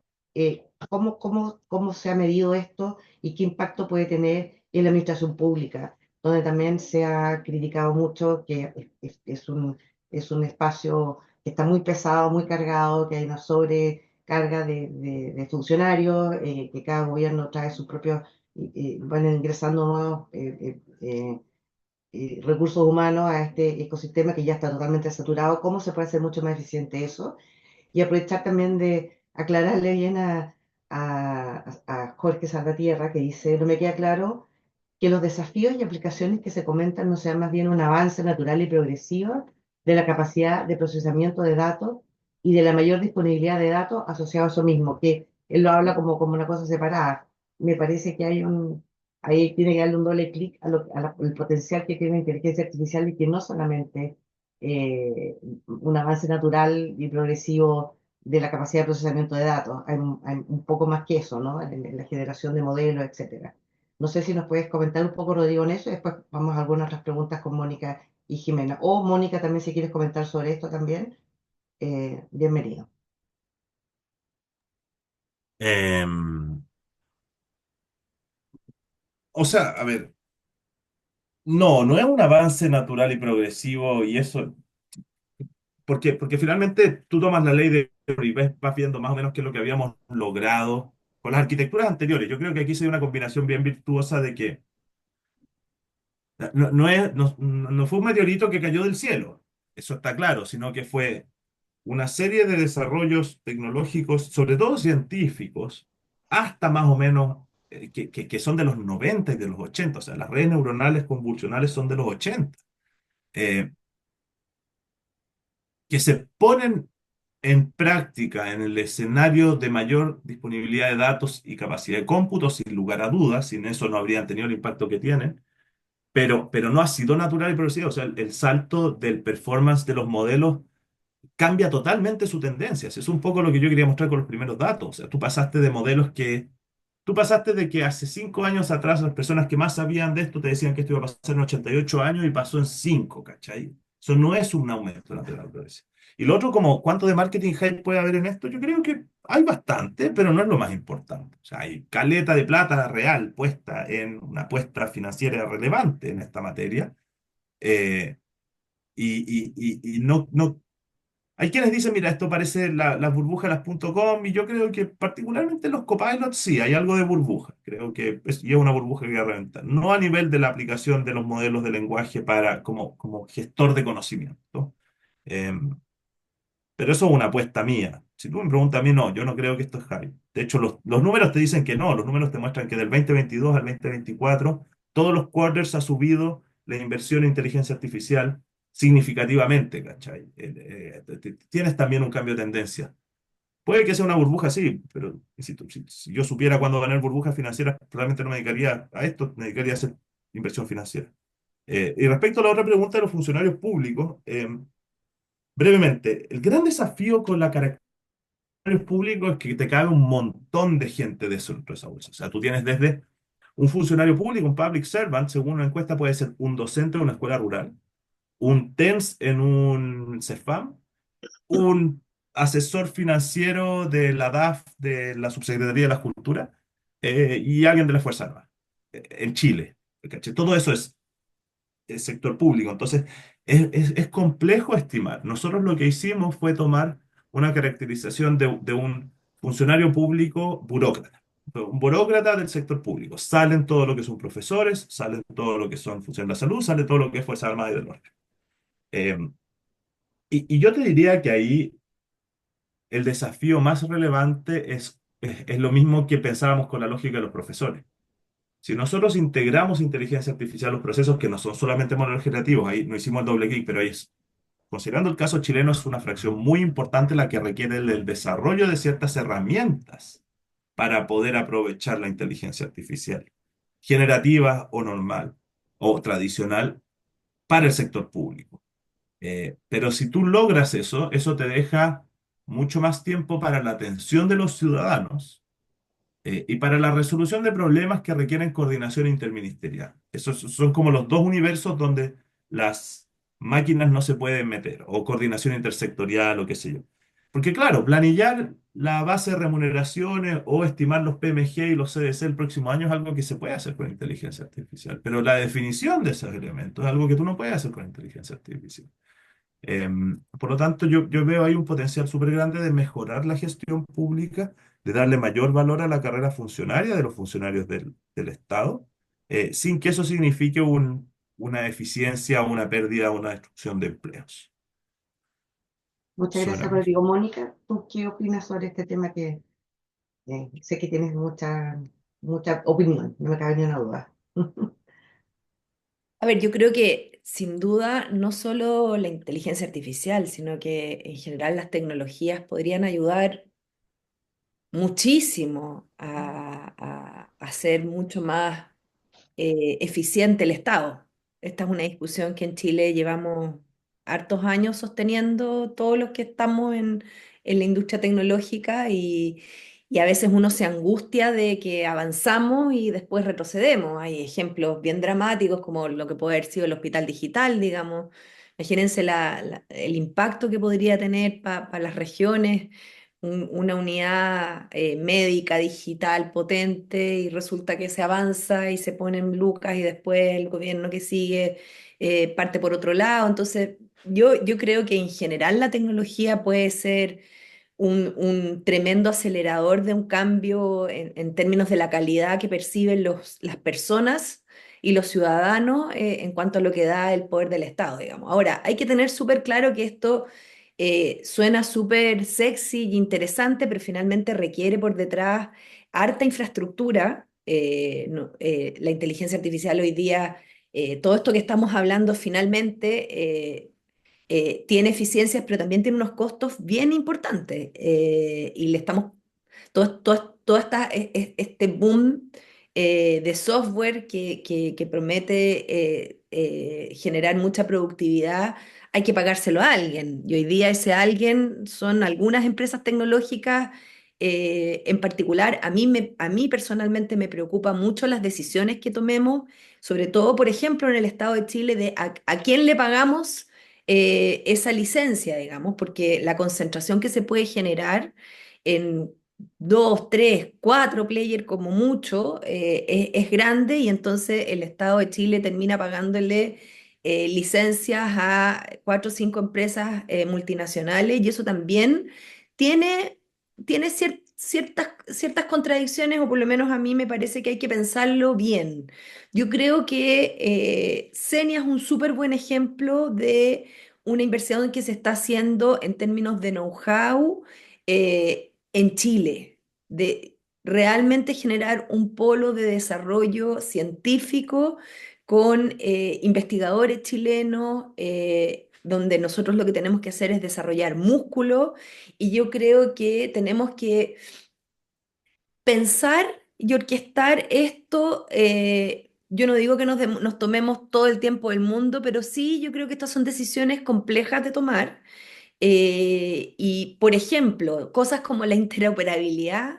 ¿Cómo se ha medido esto y qué impacto puede tener en la administración pública, donde también se ha criticado mucho que es un espacio que está muy pesado, muy cargado, que hay una sobrecarga de funcionarios, que cada gobierno trae sus propios, van ingresando nuevos recursos humanos a este ecosistema que ya está totalmente saturado. ¿Cómo se puede hacer mucho más eficiente eso? Y aprovechar también de aclararle bien a Jorge Salvatierra, que dice, no me queda claro que los desafíos y aplicaciones que se comentan no sean más bien un avance natural y progresivo de la capacidad de procesamiento de datos y de la mayor disponibilidad de datos asociados a eso mismo, que él lo habla como una cosa separada. Me parece que ahí tiene que darle un doble clic al potencial que tiene la inteligencia artificial y que no solamente un avance natural y progresivo de la capacidad de procesamiento de datos, hay un poco más que eso, ¿no? En la generación de modelos, etcétera. No sé si nos puedes comentar un poco, Rodrigo, en eso, y después vamos a algunas otras preguntas con Mónica y Jimena. O Mónica, también si quieres comentar sobre esto también, bienvenido. Em, o sea, a ver, no es un avance natural y progresivo y eso, porque finalmente tú tomas la ley de y vas viendo más o menos qué es lo que habíamos logrado con las arquitecturas anteriores. Yo creo que aquí se dio una combinación bien virtuosa de que no fue un meteorito que cayó del cielo, eso está claro, sino que fue una serie de desarrollos tecnológicos, sobre todo científicos, hasta más o menos que son de los 90 y de los 80. O sea, las redes neuronales convolucionales son de los 80, eh, que se ponen en práctica en el escenario de mayor disponibilidad de datos y capacidad de cómputo, sin lugar a dudas. Sin eso no habrían tenido el impacto que tienen, pero no ha sido natural y progresivo. O sea, el salto del performance de los modelos cambia totalmente su tendencia. Es un poco lo que yo quería mostrar con los primeros datos. O sea, tú pasaste de que hace 5 años atrás las personas que más sabían de esto te decían que esto iba a pasar en 88 años y pasó en 5, ¿cachai? Eso no es un aumento natural, progresivo. Y lo otro, como cuánto de marketing hype puede haber en esto, yo creo que hay bastante, pero no es lo más importante. O sea, hay caleta de plata real puesta en una apuesta financiera relevante en esta materia. eh, y no, hay quienes dicen, mira, esto parece las burbujas de las .com y yo creo que particularmente los copilots sí, hay algo de burbuja. Creo que y es una burbuja que va a reventar. No a nivel de la aplicación de los modelos de lenguaje como gestor de conocimiento. Em, pero eso es una apuesta mía. Si tú me preguntas a mí, no, yo no creo que esto es hype. De hecho, los números te dicen que no. Los números te muestran que del 2022 al 2024, todos los quarters ha subido la inversión en inteligencia artificial significativamente, ¿cachai? Tienes también un cambio de tendencia. Puede que sea una burbuja, sí, pero si yo supiera cuándo ganar burbujas financieras, probablemente no me dedicaría a esto, me dedicaría a hacer inversión financiera. Y respecto a la otra pregunta de los funcionarios públicos, brevemente, el gran desafío con la característica público es que te cabe un montón de gente dentro de esa bolsa. O sea, tú tienes desde un funcionario público, un public servant, según una encuesta, puede ser un docente en una escuela rural, un TENS en un CEFAM, un asesor financiero de la DAF, de la Subsecretaría de la Cultura, y alguien de la Fuerza Armada, en Chile. ¿Cachai? Todo eso es el sector público. Entonces, es complejo estimar. Nosotros lo que hicimos fue tomar una caracterización de un funcionario público burócrata. Un burócrata del sector público. Salen todo lo que son profesores, salen todo lo que son funcionarios de la salud, sale todo lo que es Fuerza Armada y del Orden. Eh, y yo te diría que ahí el desafío más relevante es lo mismo que pensábamos con la lógica de los profesores. Si nosotros integramos inteligencia artificial a los procesos que no son solamente modelos generativos, ahí no hicimos el doble clic, pero ahí es, considerando el caso chileno, es una fracción muy importante la que requiere el desarrollo de ciertas herramientas para poder aprovechar la inteligencia artificial, generativa o normal o tradicional, para el sector público. Pero si tú logras eso, eso te deja mucho más tiempo para la atención de los ciudadanos y para la resolución de problemas que requieren coordinación interministerial. Esos son como los dos universos donde las máquinas no se pueden meter, o coordinación intersectorial o qué sé yo. Porque claro, planillar la base de remuneraciones o estimar los PMG y los CDC el próximo año es algo que se puede hacer con inteligencia artificial, pero la definición de esos elementos es algo que tú no puedes hacer con inteligencia artificial. Por lo tanto, yo veo ahí un potencial súper grande de mejorar la gestión pública, de darle mayor valor a la carrera funcionaria de los funcionarios del Estado, sin que eso signifique una eficiencia, una pérdida o una destrucción de empleos. Muchas Suena gracias, a mí. Rodrigo. Mónica, ¿tú qué opinas sobre este tema que sé que tienes mucha opinión, no me cabe ni una duda? A ver, yo creo que sin duda no solo la inteligencia artificial, sino que en general las tecnologías podrían ayudar muchísimo a ser mucho más eficiente el Estado. Esta es una discusión que en Chile llevamos hartos años sosteniendo todos los que estamos en la industria tecnológica y a veces uno se angustia de que avanzamos y después retrocedemos. Hay ejemplos bien dramáticos como lo que puede haber sido el hospital digital, digamos. Imagínense el impacto que podría tener para las regiones una unidad médica digital potente y resulta que se avanza y se ponen lucas y después el gobierno que sigue parte por otro lado. Entonces, yo creo que en general la tecnología puede ser un tremendo acelerador de un cambio en términos de la calidad que perciben las personas y los ciudadanos en cuanto a lo que da el poder del Estado, digamos. Ahora, hay que tener súper claro que esto suena súper sexy y interesante, pero finalmente requiere por detrás harta infraestructura. La inteligencia artificial hoy día, todo esto que estamos hablando finalmente tiene eficiencias, pero también tiene unos costos bien importantes. Y le estamos, todo este boom de software que promete generar mucha productividad, hay que pagárselo a alguien. Y hoy día ese alguien son algunas empresas tecnológicas. En particular, a mí personalmente me preocupa mucho las decisiones que tomemos, sobre todo, por ejemplo, en el Estado de Chile, de a quién le pagamos esa licencia, digamos, porque la concentración que se puede generar en dos, tres, cuatro players como mucho es grande y entonces el Estado de Chile termina pagándole licencias a cuatro o cinco empresas multinacionales y eso también tiene, tiene ciertas contradicciones o por lo menos a mí me parece que hay que pensarlo bien. Yo creo que Senia es un súper buen ejemplo de una inversión que se está haciendo en términos de know-how en Chile, de realmente generar un polo de desarrollo científico con investigadores chilenos, donde nosotros lo que tenemos que hacer es desarrollar músculo y yo creo que tenemos que pensar y orquestar esto. Yo no digo que nos tomemos todo el tiempo del mundo, pero sí yo creo que estas son decisiones complejas de tomar y, por ejemplo, cosas como la interoperabilidad,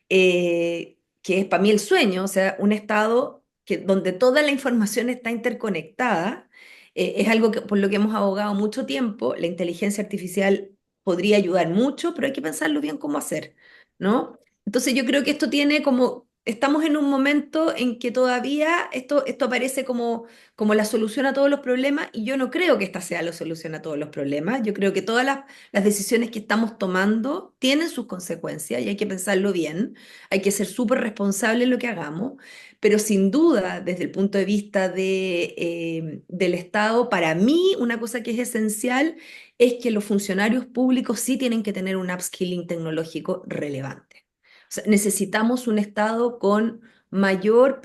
que es para mí el sueño, o sea, un estado donde toda la información está interconectada, es algo por lo que hemos abogado mucho tiempo. La inteligencia artificial podría ayudar mucho, pero hay que pensarlo bien cómo hacer, ¿no? Entonces yo creo que esto tiene como, estamos en un momento en que todavía esto aparece como la solución a todos los problemas y yo no creo que esta sea la solución a todos los problemas. Yo creo que todas las decisiones que estamos tomando tienen sus consecuencias y hay que pensarlo bien, hay que ser súper responsable en lo que hagamos, pero sin duda, desde el punto de vista del Estado, para mí una cosa que es esencial es que los funcionarios públicos sí tienen que tener un upskilling tecnológico relevante. O sea, necesitamos un Estado con un mayor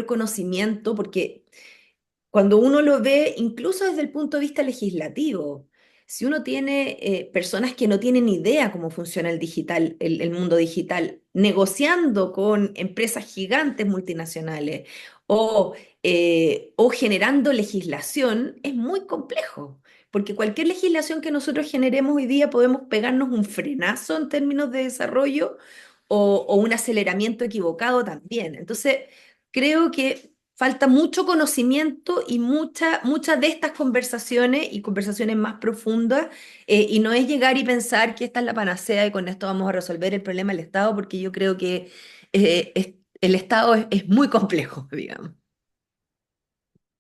conocimiento, porque cuando uno lo ve, incluso desde el punto de vista legislativo, si uno tiene personas que no tienen idea cómo funciona el mundo digital, negociando con empresas gigantes multinacionales o generando legislación, es muy complejo, porque cualquier legislación que nosotros generemos hoy día podemos pegarnos un frenazo en términos de desarrollo o un aceleramiento equivocado también. Entonces, creo que falta mucho conocimiento y muchas de estas conversaciones y conversaciones más profundas, y no es llegar y pensar que esta es la panacea y con esto vamos a resolver el problema del Estado, porque yo creo que el Estado es muy complejo, digamos.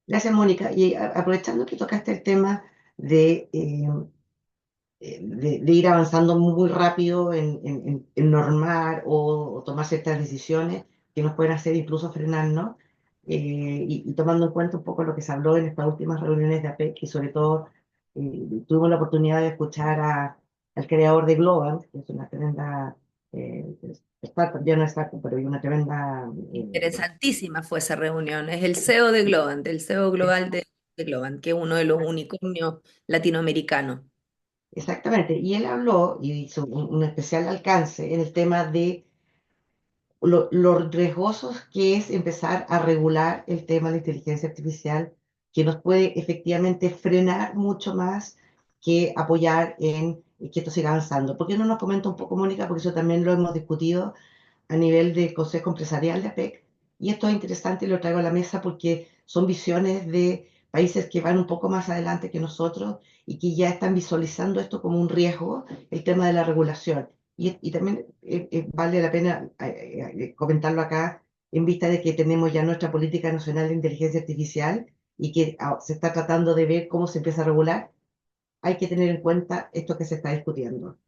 Gracias, Mónica. Y aprovechando que tocaste el tema de, de ir avanzando muy rápido en normar o tomar ciertas decisiones que nos pueden hacer incluso frenarnos, y tomando en cuenta un poco lo que se habló en estas últimas reuniones de APEC, y sobre todo tuvimos la oportunidad de escuchar al creador de Globant, que es una tremenda startup, ya no es startup, pero es una tremenda Interesantísima fue esa reunión. Es el CEO de Globant, el CEO global de Globant, que es uno de los unicornios latinoamericanos. Exactamente. Y él habló y hizo un especial alcance en el tema de lo riesgosos que es empezar a regular el tema de la inteligencia artificial, que nos puede efectivamente frenar mucho más que apoyar en que esto siga avanzando. ¿Por qué no nos comenta un poco, Mónica? Porque eso también lo hemos discutido a nivel del Consejo Empresarial de APEC. Y esto es interesante y lo traigo a la mesa porque son visiones de países que van un poco más adelante que nosotros y que ya están visualizando esto como un riesgo, el tema de la regulación. Y también vale la pena comentarlo acá en vista de que tenemos ya nuestra política nacional de inteligencia artificial y que se está tratando de ver cómo se empieza a regular. Hay que tener en cuenta esto que se está discutiendo.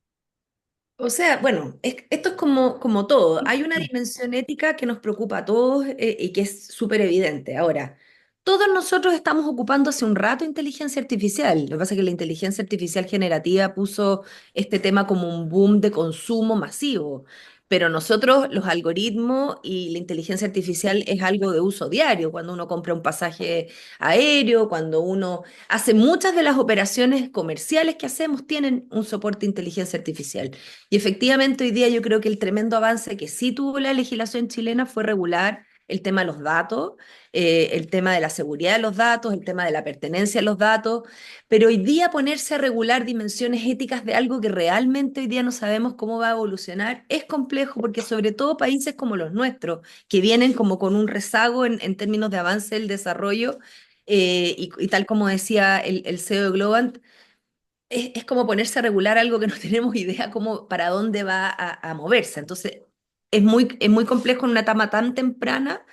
O sea, bueno, esto es como todo. Hay una dimensión ética que nos preocupa a todos y que es súper evidente. Ahora, todos nosotros estamos ocupando hace un rato inteligencia artificial. Lo que pasa es que la inteligencia artificial generativa puso este tema como un boom de consumo masivo. Pero nosotros, los algoritmos y la inteligencia artificial es algo de uso diario. Cuando uno compra un pasaje aéreo, cuando uno hace muchas de las operaciones comerciales que hacemos, tienen un soporte de inteligencia artificial. Y efectivamente hoy día yo creo que el tremendo avance que sí tuvo la legislación chilena fue regular el tema de los datos, el tema de la seguridad de los datos, el tema de la pertenencia a los datos, pero hoy día ponerse a regular dimensiones éticas de algo que realmente hoy día no sabemos cómo va a evolucionar es complejo porque sobre todo países como los nuestros, que vienen como con un rezago en términos de avance del desarrollo, y tal como decía el CEO de Globant, es como ponerse a regular algo que no tenemos idea cómo, para dónde va a moverse. Entonces, es muy complejo en una etapa tan temprana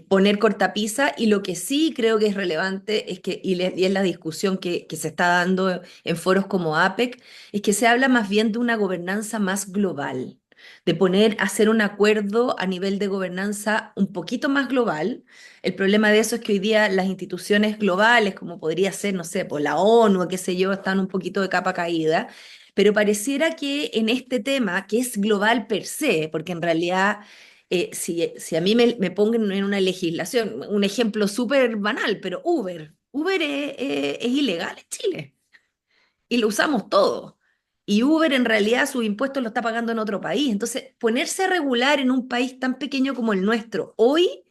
poner cortapisa y lo que sí creo que es relevante es que, y es la discusión que se está dando en foros como APEC, es que se habla más bien de una gobernanza más global, de hacer un acuerdo a nivel de gobernanza un poquito más global. El problema de eso es que hoy día las instituciones globales, como podría ser, no sé, por la ONU o qué sé yo, están un poquito de capa caída, pero pareciera que en este tema, que es global per se, porque en realidad si a mí me pongan en una legislación, un ejemplo súper banal, pero Uber es ilegal en Chile y lo usamos todo. Y Uber en realidad sus impuestos lo está pagando en otro país. Entonces, ponerse a regular en un país tan pequeño como el nuestro hoy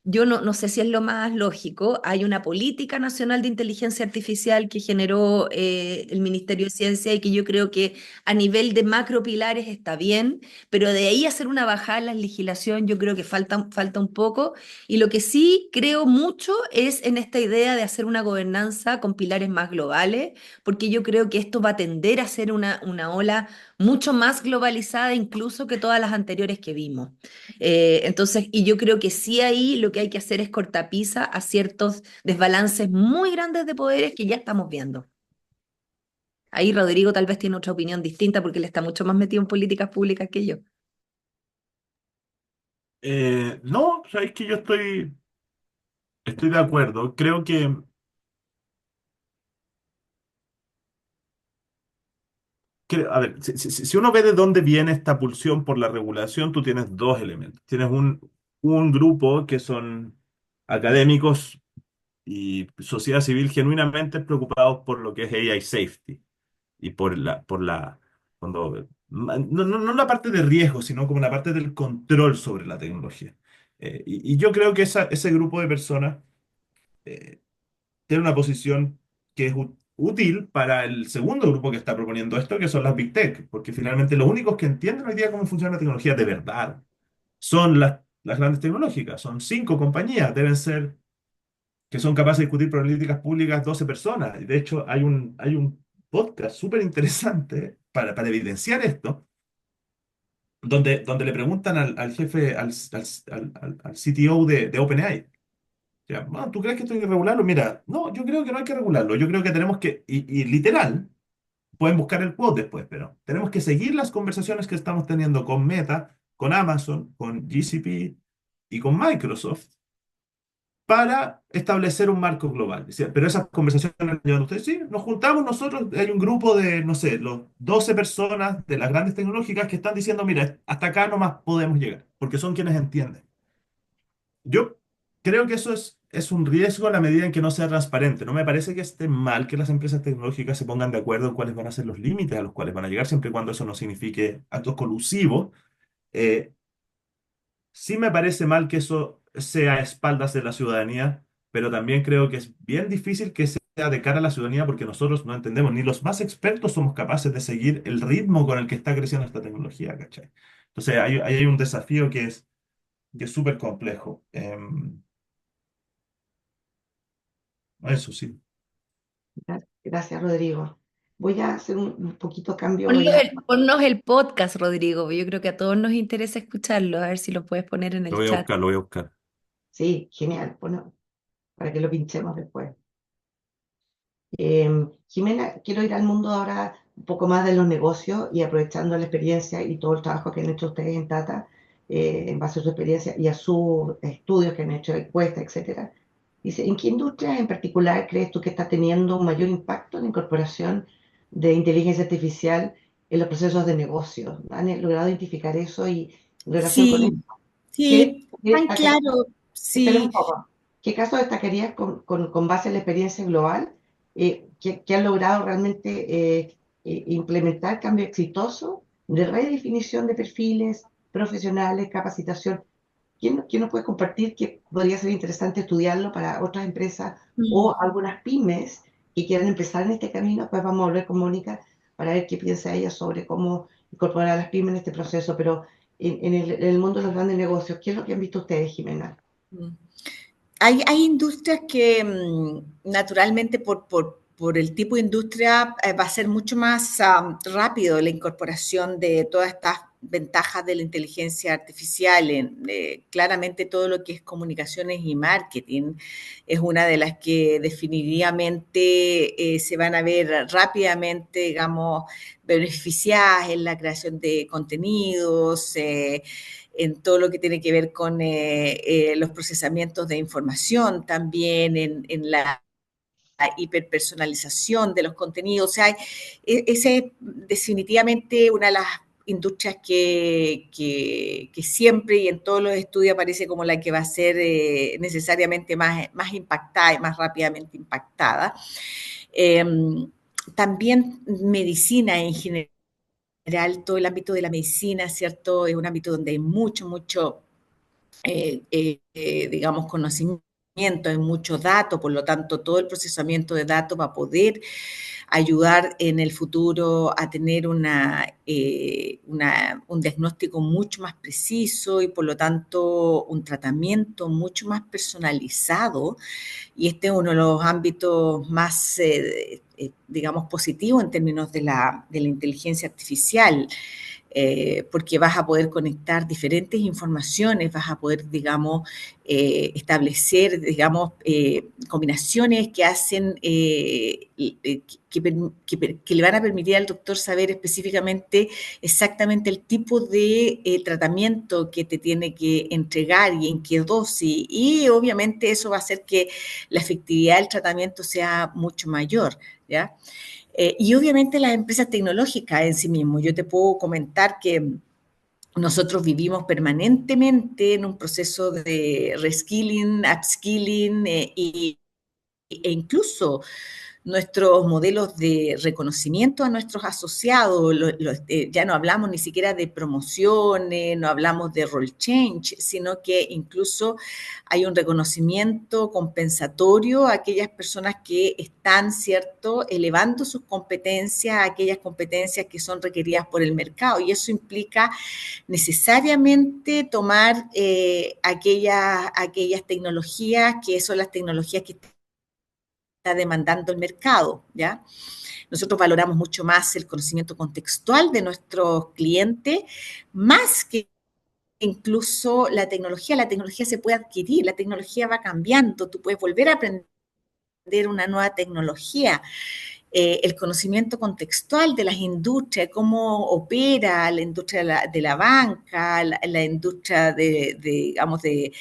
yo no sé si es lo más lógico. Hay una política nacional de inteligencia artificial que generó el Ministerio de Ciencia y que yo creo que a nivel de macropilares está bien, pero de ahí hacer una bajada en la legislación yo creo que falta un poco. Y lo que sí creo mucho es en esta idea de hacer una gobernanza con pilares más globales, porque yo creo que esto va a tender a ser una ola mucho más globalizada incluso que todas las anteriores que vimos. Entonces, y yo creo que sí ahí lo que hay que hacer es cortapisa a ciertos desbalances muy grandes de poderes que ya estamos viendo. Ahí Rodrigo tal vez tiene otra opinión distinta porque él está mucho más metido en políticas públicas que yo. No, sabéis que yo estoy de acuerdo. Creo a ver, si uno ve de dónde viene esta pulsión por la regulación, tú tienes dos elementos. Tienes un grupo que son académicos y sociedad civil genuinamente preocupados por lo que es AI safety y no la parte de riesgo, sino como la parte del control sobre la tecnología. Y yo creo que ese grupo de personas eh, tiene una posición que es útil para el segundo grupo que está proponiendo esto, que son las Big Tech, porque finalmente los únicos que entienden hoy día cómo funciona la tecnología de verdad son las grandes tecnológicas, son 5 compañías, deben ser que son capaces de discutir políticas públicas 12 personas. Y de hecho, hay un podcast súper interesante para evidenciar esto, donde le preguntan al jefe, al CTO de OpenAI. Ya, "Ah, ¿tú crees que esto hay que regularlo? Mira, no, yo creo que no hay que regularlo. Yo creo que tenemos que, y literal, pueden buscar el quote después, pero tenemos que seguir las conversaciones que estamos teniendo con Meta, con Amazon, con GCP y con Microsoft para establecer un marco global. Decía, pero esas conversaciones las llevan ustedes, sí, nos juntamos nosotros, hay un grupo de, no sé, los 12 personas de las grandes tecnológicas que están diciendo, mira, hasta acá nomás podemos llegar, porque son quienes entienden. Yo creo que eso es es un riesgo a la medida en que no sea transparente. No me parece que esté mal que las empresas tecnológicas se pongan de acuerdo en cuáles van a ser los límites a los cuales van a llegar, siempre y cuando eso no signifique actos colusivos. Eh, sí me parece mal que eso sea a espaldas de la ciudadanía, pero también creo que es bien difícil que sea de cara a la ciudadanía porque nosotros no entendemos, ni los más expertos somos capaces de seguir el ritmo con el que está creciendo esta tecnología, ¿cachai? Entonces, ahí hay un desafío que es súper complejo. Eso sí. Gracias, Rodrigo. Voy a hacer un poquito cambio. Ponnos el podcast, Rodrigo. Yo creo que a todos nos interesa escucharlo. A ver si lo puedes poner en Lo el voy a chat. buscar, lo voy a buscar. Sí, genial. Bueno, para que lo pinchemos después. Jimena, quiero ir al mundo ahora un poco más de los negocios y aprovechando la experiencia y todo el trabajo que han hecho ustedes en Tata, en base a su experiencia y a sus estudios que han hecho, encuestas, etcétera. Dice, ¿en qué industrias en particular crees tú que está teniendo un mayor impacto la incorporación de inteligencia artificial en los procesos de negocio? ¿Han logrado identificar eso y en relación con eso? Sí, ¿Qué, sí, qué tan destacarías? claro, Espera un sí. poco. ¿Qué caso destacarías con base en la experiencia global que han logrado realmente implementar cambio exitoso de redefinición de perfiles profesionales, capacitación? ¿Quién nos puede compartir que podría ser interesante estudiarlo para otras empresas Mm. o algunas pymes que quieran empezar en este camino? Pues vamos a hablar con Mónica para ver qué piensa ella sobre cómo incorporar a las pymes en este proceso, pero en el mundo de los grandes negocios, ¿qué es lo que han visto ustedes, Jimena? Mm. Hay industrias que naturalmente por el tipo de industria va a ser mucho más rápido la incorporación de todas estas ventajas de la inteligencia artificial. Claramente todo lo que es comunicaciones y marketing es una de las que definitivamente se van a ver rápidamente, digamos, beneficiadas en la creación de contenidos, en todo lo que tiene que ver con los procesamientos de información, también en la hiperpersonalización de los contenidos. O sea, esa es definitivamente una de las industrias que siempre y en todos los estudios aparece como la que va a ser necesariamente más impactada y más rápidamente impactada. Eh, También medicina en general, todo el ámbito de la medicina, ¿cierto? Es un ámbito donde hay mucho digamos, conocimiento, hay mucho dato, por lo tanto, todo el procesamiento de datos va a poder ayudar en el futuro a tener un diagnóstico mucho más preciso y, por lo tanto, un tratamiento mucho más personalizado. Y este es uno de los ámbitos más, digamos, positivos en términos de la inteligencia artificial, porque vas a poder conectar diferentes informaciones, vas a poder, digamos, establecer, digamos, combinaciones que hacen, que le van a permitir al doctor saber específicamente exactamente el tipo de tratamiento que te tiene que entregar y en qué dosis. Y obviamente eso va a hacer que la efectividad del tratamiento sea mucho mayor, ¿ya? Y obviamente las empresas tecnológicas en sí mismo. Yo te puedo comentar que nosotros vivimos permanentemente en un proceso de reskilling, upskilling e incluso nuestros modelos de reconocimiento a nuestros asociados, ya no hablamos ni siquiera de promociones, no hablamos de role change, sino que incluso hay un reconocimiento compensatorio a aquellas personas que están, ¿cierto?, elevando sus competencias, aquellas competencias que son requeridas por el mercado. Y eso implica necesariamente tomar aquellas tecnologías que son las tecnologías que está demandando el mercado, ¿ya? Nosotros valoramos mucho más el conocimiento contextual de nuestros clientes, más que incluso la tecnología se puede adquirir, la tecnología va cambiando, tú puedes volver a aprender una nueva tecnología. el conocimiento contextual de las industrias, cómo opera la industria de la banca, la industria digamos, de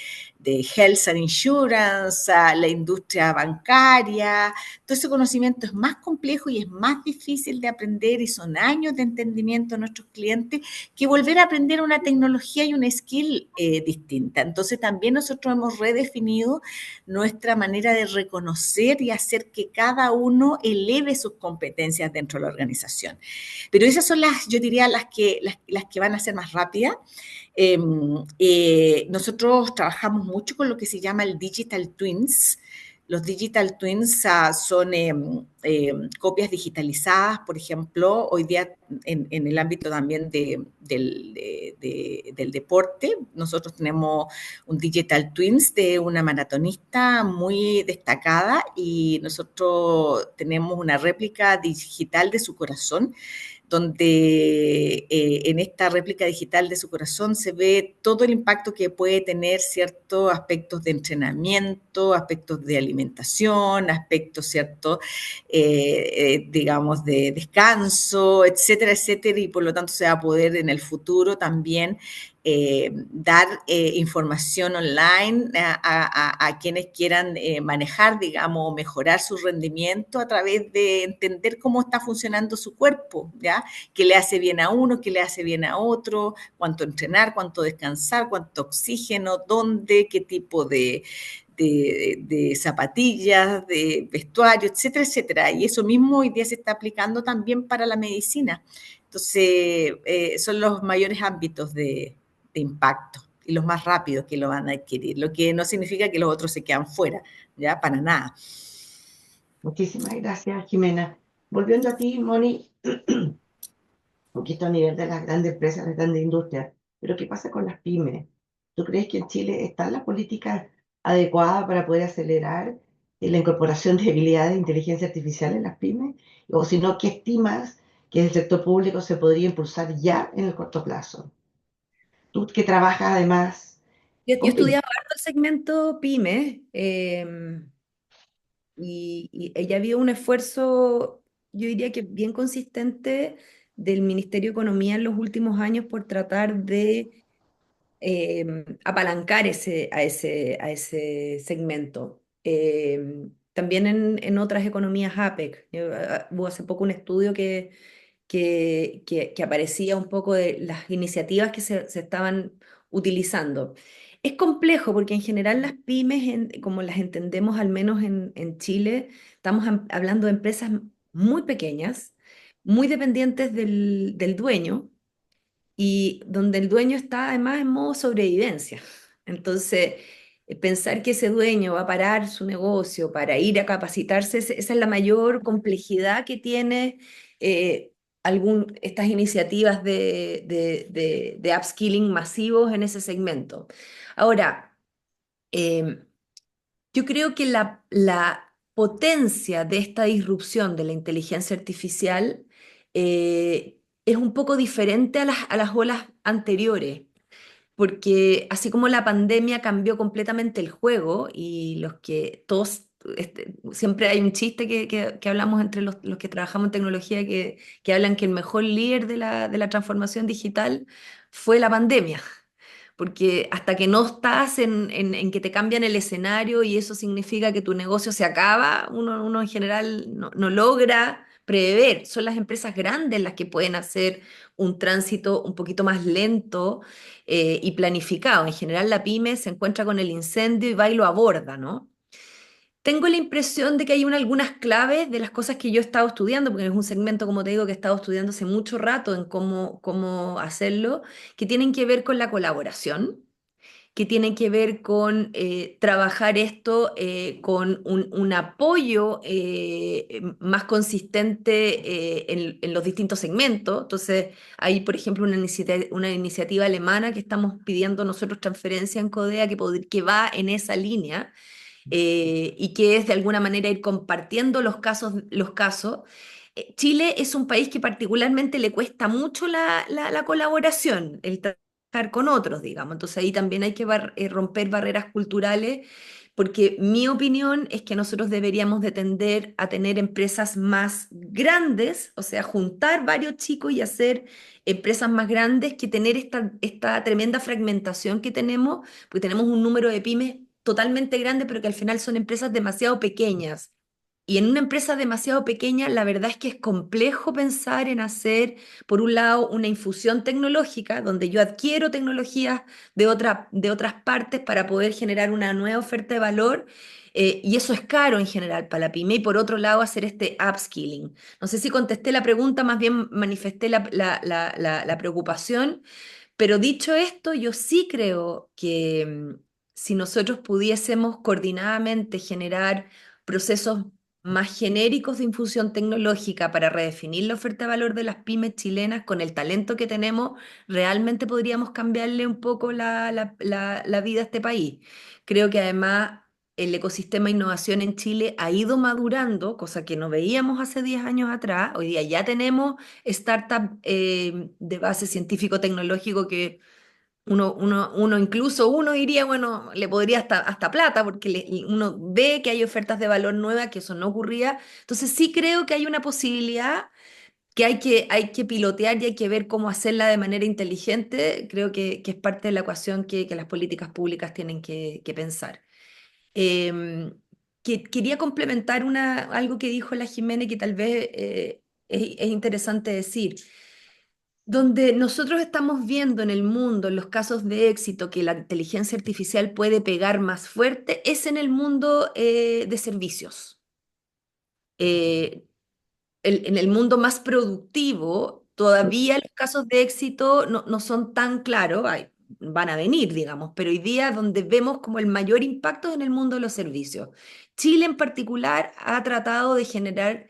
health and insurance, la industria bancaria. Todo ese conocimiento es más complejo y es más difícil de aprender y son años de entendimiento de nuestros clientes que volver a aprender una tecnología y una skill distinta. Entonces también nosotros hemos redefinido nuestra manera de reconocer y hacer que cada uno eleve sus competencias dentro de la organización. Pero esas son yo diría, las que van a ser más rápidas. Nosotros trabajamos mucho con lo que se llama el Digital Twins. Los Digital Twins son copias digitalizadas, por ejemplo, hoy día en el ámbito también del deporte. Nosotros tenemos un Digital Twins de una maratonista muy destacada y nosotros tenemos una réplica digital de su corazón donde en esta réplica digital de su corazón se ve todo el impacto que puede tener ciertos aspectos de entrenamiento, aspectos de alimentación, aspectos, ¿cierto? Digamos, de descanso, etcétera, etcétera, y por lo tanto se va a poder en el futuro también dar información online a quienes quieran manejar, digamos, mejorar su rendimiento a través de entender cómo está funcionando su cuerpo, ¿ya? Qué le hace bien a uno, qué le hace bien a otro, cuánto entrenar, cuánto descansar, cuánto oxígeno, dónde, qué tipo de zapatillas, de vestuario, etcétera, etcétera. Y eso mismo hoy día se está aplicando también para la medicina. Entonces, son los mayores ámbitos de impacto y los más rápidos que lo van a adquirir, lo que no significa que los otros se quedan fuera, ya para nada. Muchísimas gracias, Jimena. Volviendo a ti, Moni, un poquito a nivel de las grandes empresas, las grandes industrias, pero ¿qué pasa con las pymes? ¿Tú crees que en Chile están las políticas adecuadas para poder acelerar la incorporación de habilidades de inteligencia artificial en las pymes? O si no, ¿qué estimas que el sector público se podría impulsar ya en el corto plazo? Tú que trabajas además Yo con pymes. estudiaba harto el segmento pyme y ya había un esfuerzo, yo diría que bien consistente del Ministerio de Economía en los últimos años por tratar de apalancar a ese segmento. También en otras economías APEC. Hubo hace poco un estudio que aparecía un poco de las iniciativas que se estaban utilizando. Es complejo porque en general las pymes, como las entendemos al menos en Chile, estamos hablando de empresas muy pequeñas, muy dependientes del dueño y donde el dueño está además en modo sobrevivencia. Entonces, pensar que ese dueño va a parar su negocio para ir a capacitarse, esa es la mayor complejidad que tiene estas iniciativas de upskilling masivos en ese segmento. Ahora, eh, yo creo que la potencia de esta disrupción de la inteligencia artificial es un poco diferente a las olas anteriores, porque así como la pandemia cambió completamente el juego y los que todos, siempre hay un chiste que hablamos entre los que trabajamos en tecnología que hablan que el mejor líder de la transformación digital fue la pandemia porque hasta que no estás en que te cambian el escenario y eso significa que tu negocio se acaba, uno en general no logra prever. Son las empresas grandes las que pueden hacer un tránsito un poquito más lento y planificado. En general la pyme se encuentra con el incendio y va y lo aborda, ¿no? Tengo la impresión de que hay algunas claves de las cosas que yo he estado estudiando, porque es un segmento, como te digo, que he estado estudiando hace mucho rato en cómo hacerlo, que tienen que ver con la colaboración, que tienen que ver con trabajar esto con un apoyo más consistente en los distintos segmentos. Entonces, hay, por ejemplo, una iniciativa alemana que estamos pidiendo nosotros transferencia en CODEA que va en esa línea y que es de alguna manera ir compartiendo los casos. Chile es un país que particularmente le cuesta mucho la colaboración, el pescar con otros, digamos. Entonces ahí también hay que romper barreras culturales, porque mi opinión es que nosotros deberíamos de tender a tener empresas más grandes, o sea, juntar varios chicos y hacer empresas más grandes que tener esta tremenda fragmentación que tenemos, porque tenemos un número de pymes totalmente grande, pero que al final son empresas demasiado pequeñas. Y en una empresa demasiado pequeña, la verdad es que es complejo pensar en hacer, por un lado, una infusión tecnológica, donde yo adquiero tecnologías de otras partes para poder generar una nueva oferta de valor, y eso es caro en general para la pyme. Y por otro lado, hacer este upskilling. No sé si contesté la pregunta, más bien manifesté la preocupación, pero dicho esto, yo sí creo que si nosotros pudiésemos coordinadamente generar procesos más genéricos de infusión tecnológica para redefinir la oferta de valor de las pymes chilenas con el talento que tenemos, realmente podríamos cambiarle un poco la vida a este país. Creo que además el ecosistema de innovación en Chile ha ido madurando, cosa que no veíamos hace 10 años atrás. Hoy día ya tenemos startup de base científico-tecnológico que incluso uno diría, bueno, le podría hasta plata, porque uno ve que hay ofertas de valor nuevas, que eso no ocurría. Entonces sí creo que hay una posibilidad que hay que pilotear y hay que ver cómo hacerla de manera inteligente. Creo que es parte de la ecuación que las políticas públicas tienen que pensar. Em, quería complementar algo que dijo la Jimena, que tal vez es interesante decir. Donde nosotros estamos viendo en el mundo, en los casos de éxito, que la inteligencia artificial puede pegar más fuerte, es en el mundo de servicios. Eh, en el mundo más productivo, todavía los casos de éxito no son tan claros, van a venir, digamos, pero hoy día donde vemos como el mayor impacto es en el mundo de los servicios. Chile en particular ha tratado de generar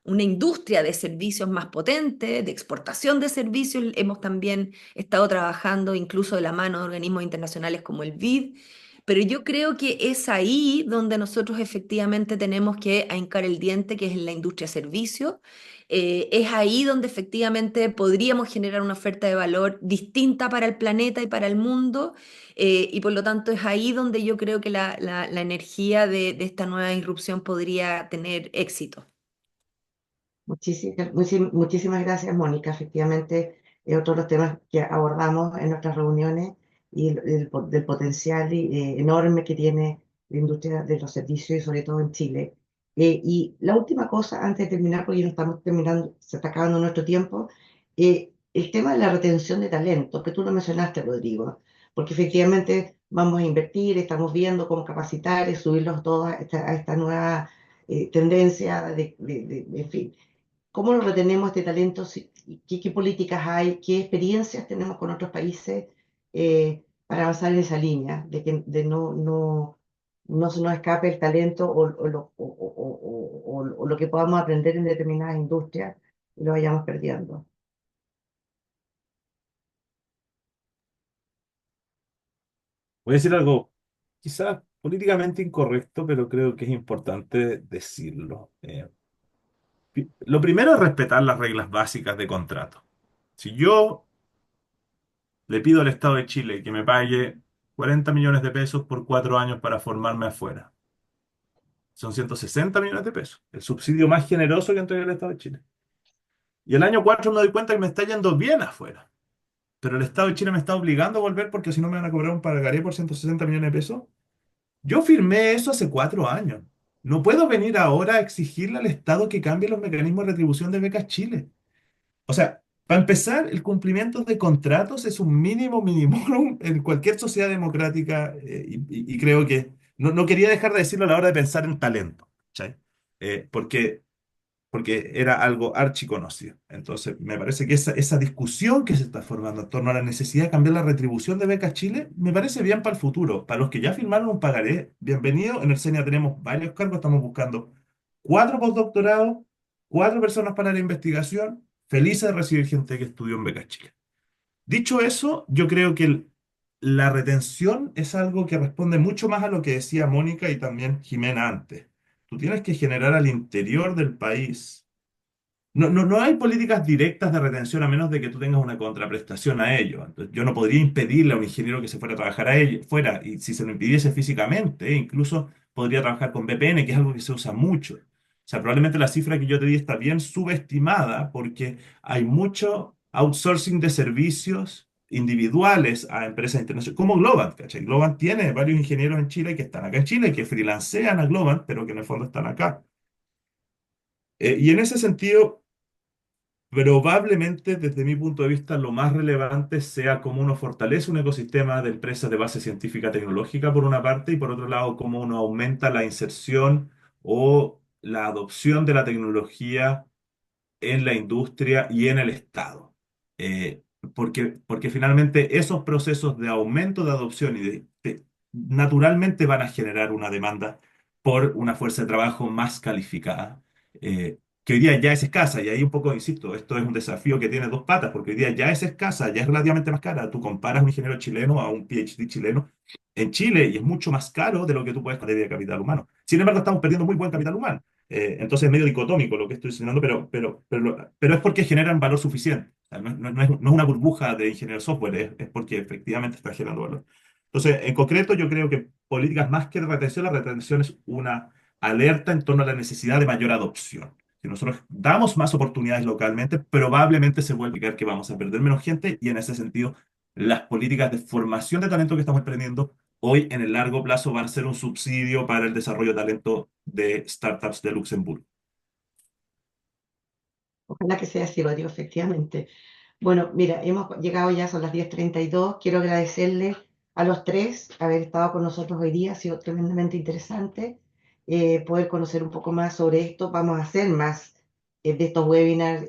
una industria de servicios más potente, de exportación de servicios. Hemos también estado trabajando incluso de la mano de organismos internacionales como el BID, pero yo creo que es ahí donde nosotros efectivamente tenemos que ahincar el diente, que es en la industria servicio. Es ahí donde efectivamente podríamos generar una oferta de valor distinta para el planeta y para el mundo, y por lo tanto es ahí donde yo creo que la energía de esta nueva irrupción podría tener éxito. Muchísimas gracias, Mónica. Efectivamente, es otro de los temas que abordamos en nuestras reuniones y del potencial enorme que tiene la industria de los servicios y sobre todo en Chile. Y la última cosa, antes de terminar, porque ya no estamos terminando, se está acabando nuestro tiempo, el tema de la retención de talento, que tú lo mencionaste, Rodrigo, porque efectivamente vamos a invertir, estamos viendo cómo capacitar y subirlos todos a esta nueva tendencia en fin. ¿Cómo lo retenemos este talento? ¿Qué políticas hay? ¿Qué experiencias tenemos con otros países para avanzar en esa línea? De no se nos escape el talento o lo que podamos aprender en determinadas industrias y lo vayamos perdiendo. Voy a decir algo quizás políticamente incorrecto, pero creo que es importante decirlo. Lo primero es respetar las reglas básicas de contrato. Si yo le pido al Estado de Chile que me pague 40 millones de pesos por 4 años para formarme afuera, son 160 millones de pesos, el subsidio más generoso que entrega el Estado de Chile. Y el año 4 me doy cuenta que me está yendo bien afuera, pero el Estado de Chile me está obligando a volver porque si no me van a cobrar un pagaré por 160 millones de pesos. Yo firmé eso hace 4 años. No puedo venir ahora a exigirle al Estado que cambie los mecanismos de retribución de becas Chile. O sea, para empezar, el cumplimiento de contratos es un mínimo minimorum en cualquier sociedad democrática, y creo que no quería dejar de decirlo a la hora de pensar en talento, ¿cachai? Porque era algo archiconocido. Entonces, me parece que esa discusión que se está formando en torno a la necesidad de cambiar la retribución de becas Chile, me parece bien para el futuro. Para los que ya firmaron un pagaré, bienvenido. En el SENIA tenemos varios cargos, estamos buscando 4 postdoctorados, 4 personas para la investigación, felices de recibir gente que estudió en becas Chile. Dicho eso, yo creo que la retención es algo que responde mucho más a lo que decía Mónica y también Jimena antes. Tú tienes que generar al interior del país no hay políticas directas de retención a menos de que tú tengas una contraprestación a ello. Entonces, yo no podría impedirle a un ingeniero que se fuera a trabajar fuera, y si se lo impidiese físicamente, incluso podría trabajar con VPN, que es algo que se usa mucho. O sea, probablemente la cifra que yo te di está bien subestimada porque hay mucho outsourcing de servicios individuales a empresas internacionales, como Globant, ¿cachai? Globant tiene varios ingenieros en Chile que están acá en Chile, que freelancean a Globant, pero que en el fondo están acá. Y en ese sentido, probablemente desde mi punto de vista lo más relevante sea cómo uno fortalece un ecosistema de empresas de base científica tecnológica por una parte y por otro lado cómo uno aumenta la inserción o la adopción de la tecnología en la industria y en el Estado. Porque finalmente esos procesos de aumento de adopción naturalmente van a generar una demanda por una fuerza de trabajo más calificada, que hoy día ya es escasa. Y ahí un poco, insisto, esto es un desafío que tiene dos patas, porque hoy día ya es escasa, ya es relativamente más cara. Tú comparas un ingeniero chileno a un PhD chileno en Chile y es mucho más caro de lo que tú puedes pagar de capital humano. Sin embargo, estamos perdiendo muy buen capital humano. Entonces es medio dicotómico lo que estoy enseñando, pero es porque generan valor suficiente. O sea, no es una burbuja de ingeniero de software, es porque efectivamente está generando valor. Entonces, en concreto, yo creo que políticas más que de retención, la retención es una alerta en torno a la necesidad de mayor adopción. Si nosotros damos más oportunidades localmente, probablemente se vuelve a indicar que vamos a perder menos gente y en ese sentido, las políticas de formación de talento que estamos emprendiendo hoy en el largo plazo van a ser un subsidio para el desarrollo de talento de startups de Luxemburgo. Ojalá que sea así, Rodrigo, efectivamente. Bueno, mira, hemos llegado ya, son las 10:32. Quiero agradecerles a los tres haber estado con nosotros hoy día. Ha sido tremendamente interesante poder conocer un poco más sobre esto. Vamos a hacer más de estos webinars.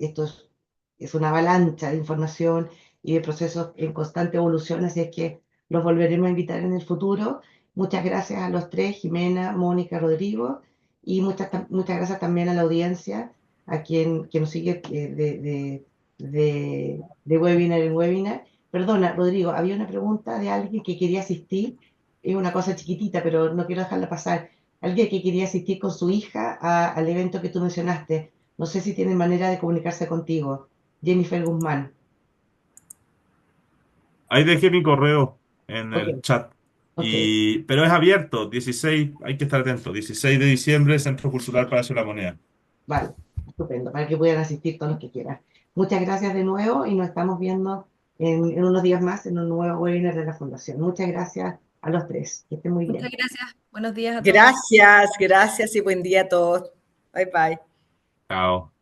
Es una avalancha de información y de procesos en constante evolución, así es que los volveremos a invitar en el futuro. Muchas gracias a los tres, Jimena, Mónica, Rodrigo, y muchas gracias también a la audiencia, a quien que nos sigue de webinar en webinar. Perdona, Rodrigo, había una pregunta de alguien que quería asistir, es una cosa chiquitita, pero no quiero dejarla pasar. Alguien que quería asistir con su hija al evento que tú mencionaste. No sé si tienen manera de comunicarse contigo. Jennifer Guzmán. Ahí dejé mi correo en Ok, el chat. ok, Pero es abierto, 16, hay que estar atento, 16 de diciembre, Centro Cultural Palacio de la Moneda. vale, estupendo, para que puedan asistir todos los que quieran. Muchas gracias de nuevo y nos estamos viendo en unos días más en un nuevo webinar de la Fundación. Muchas gracias a los tres. Que estén muy Muchas bien. gracias. Buenos días a todos. Gracias, gracias y buen día a todos. Bye bye. Chao.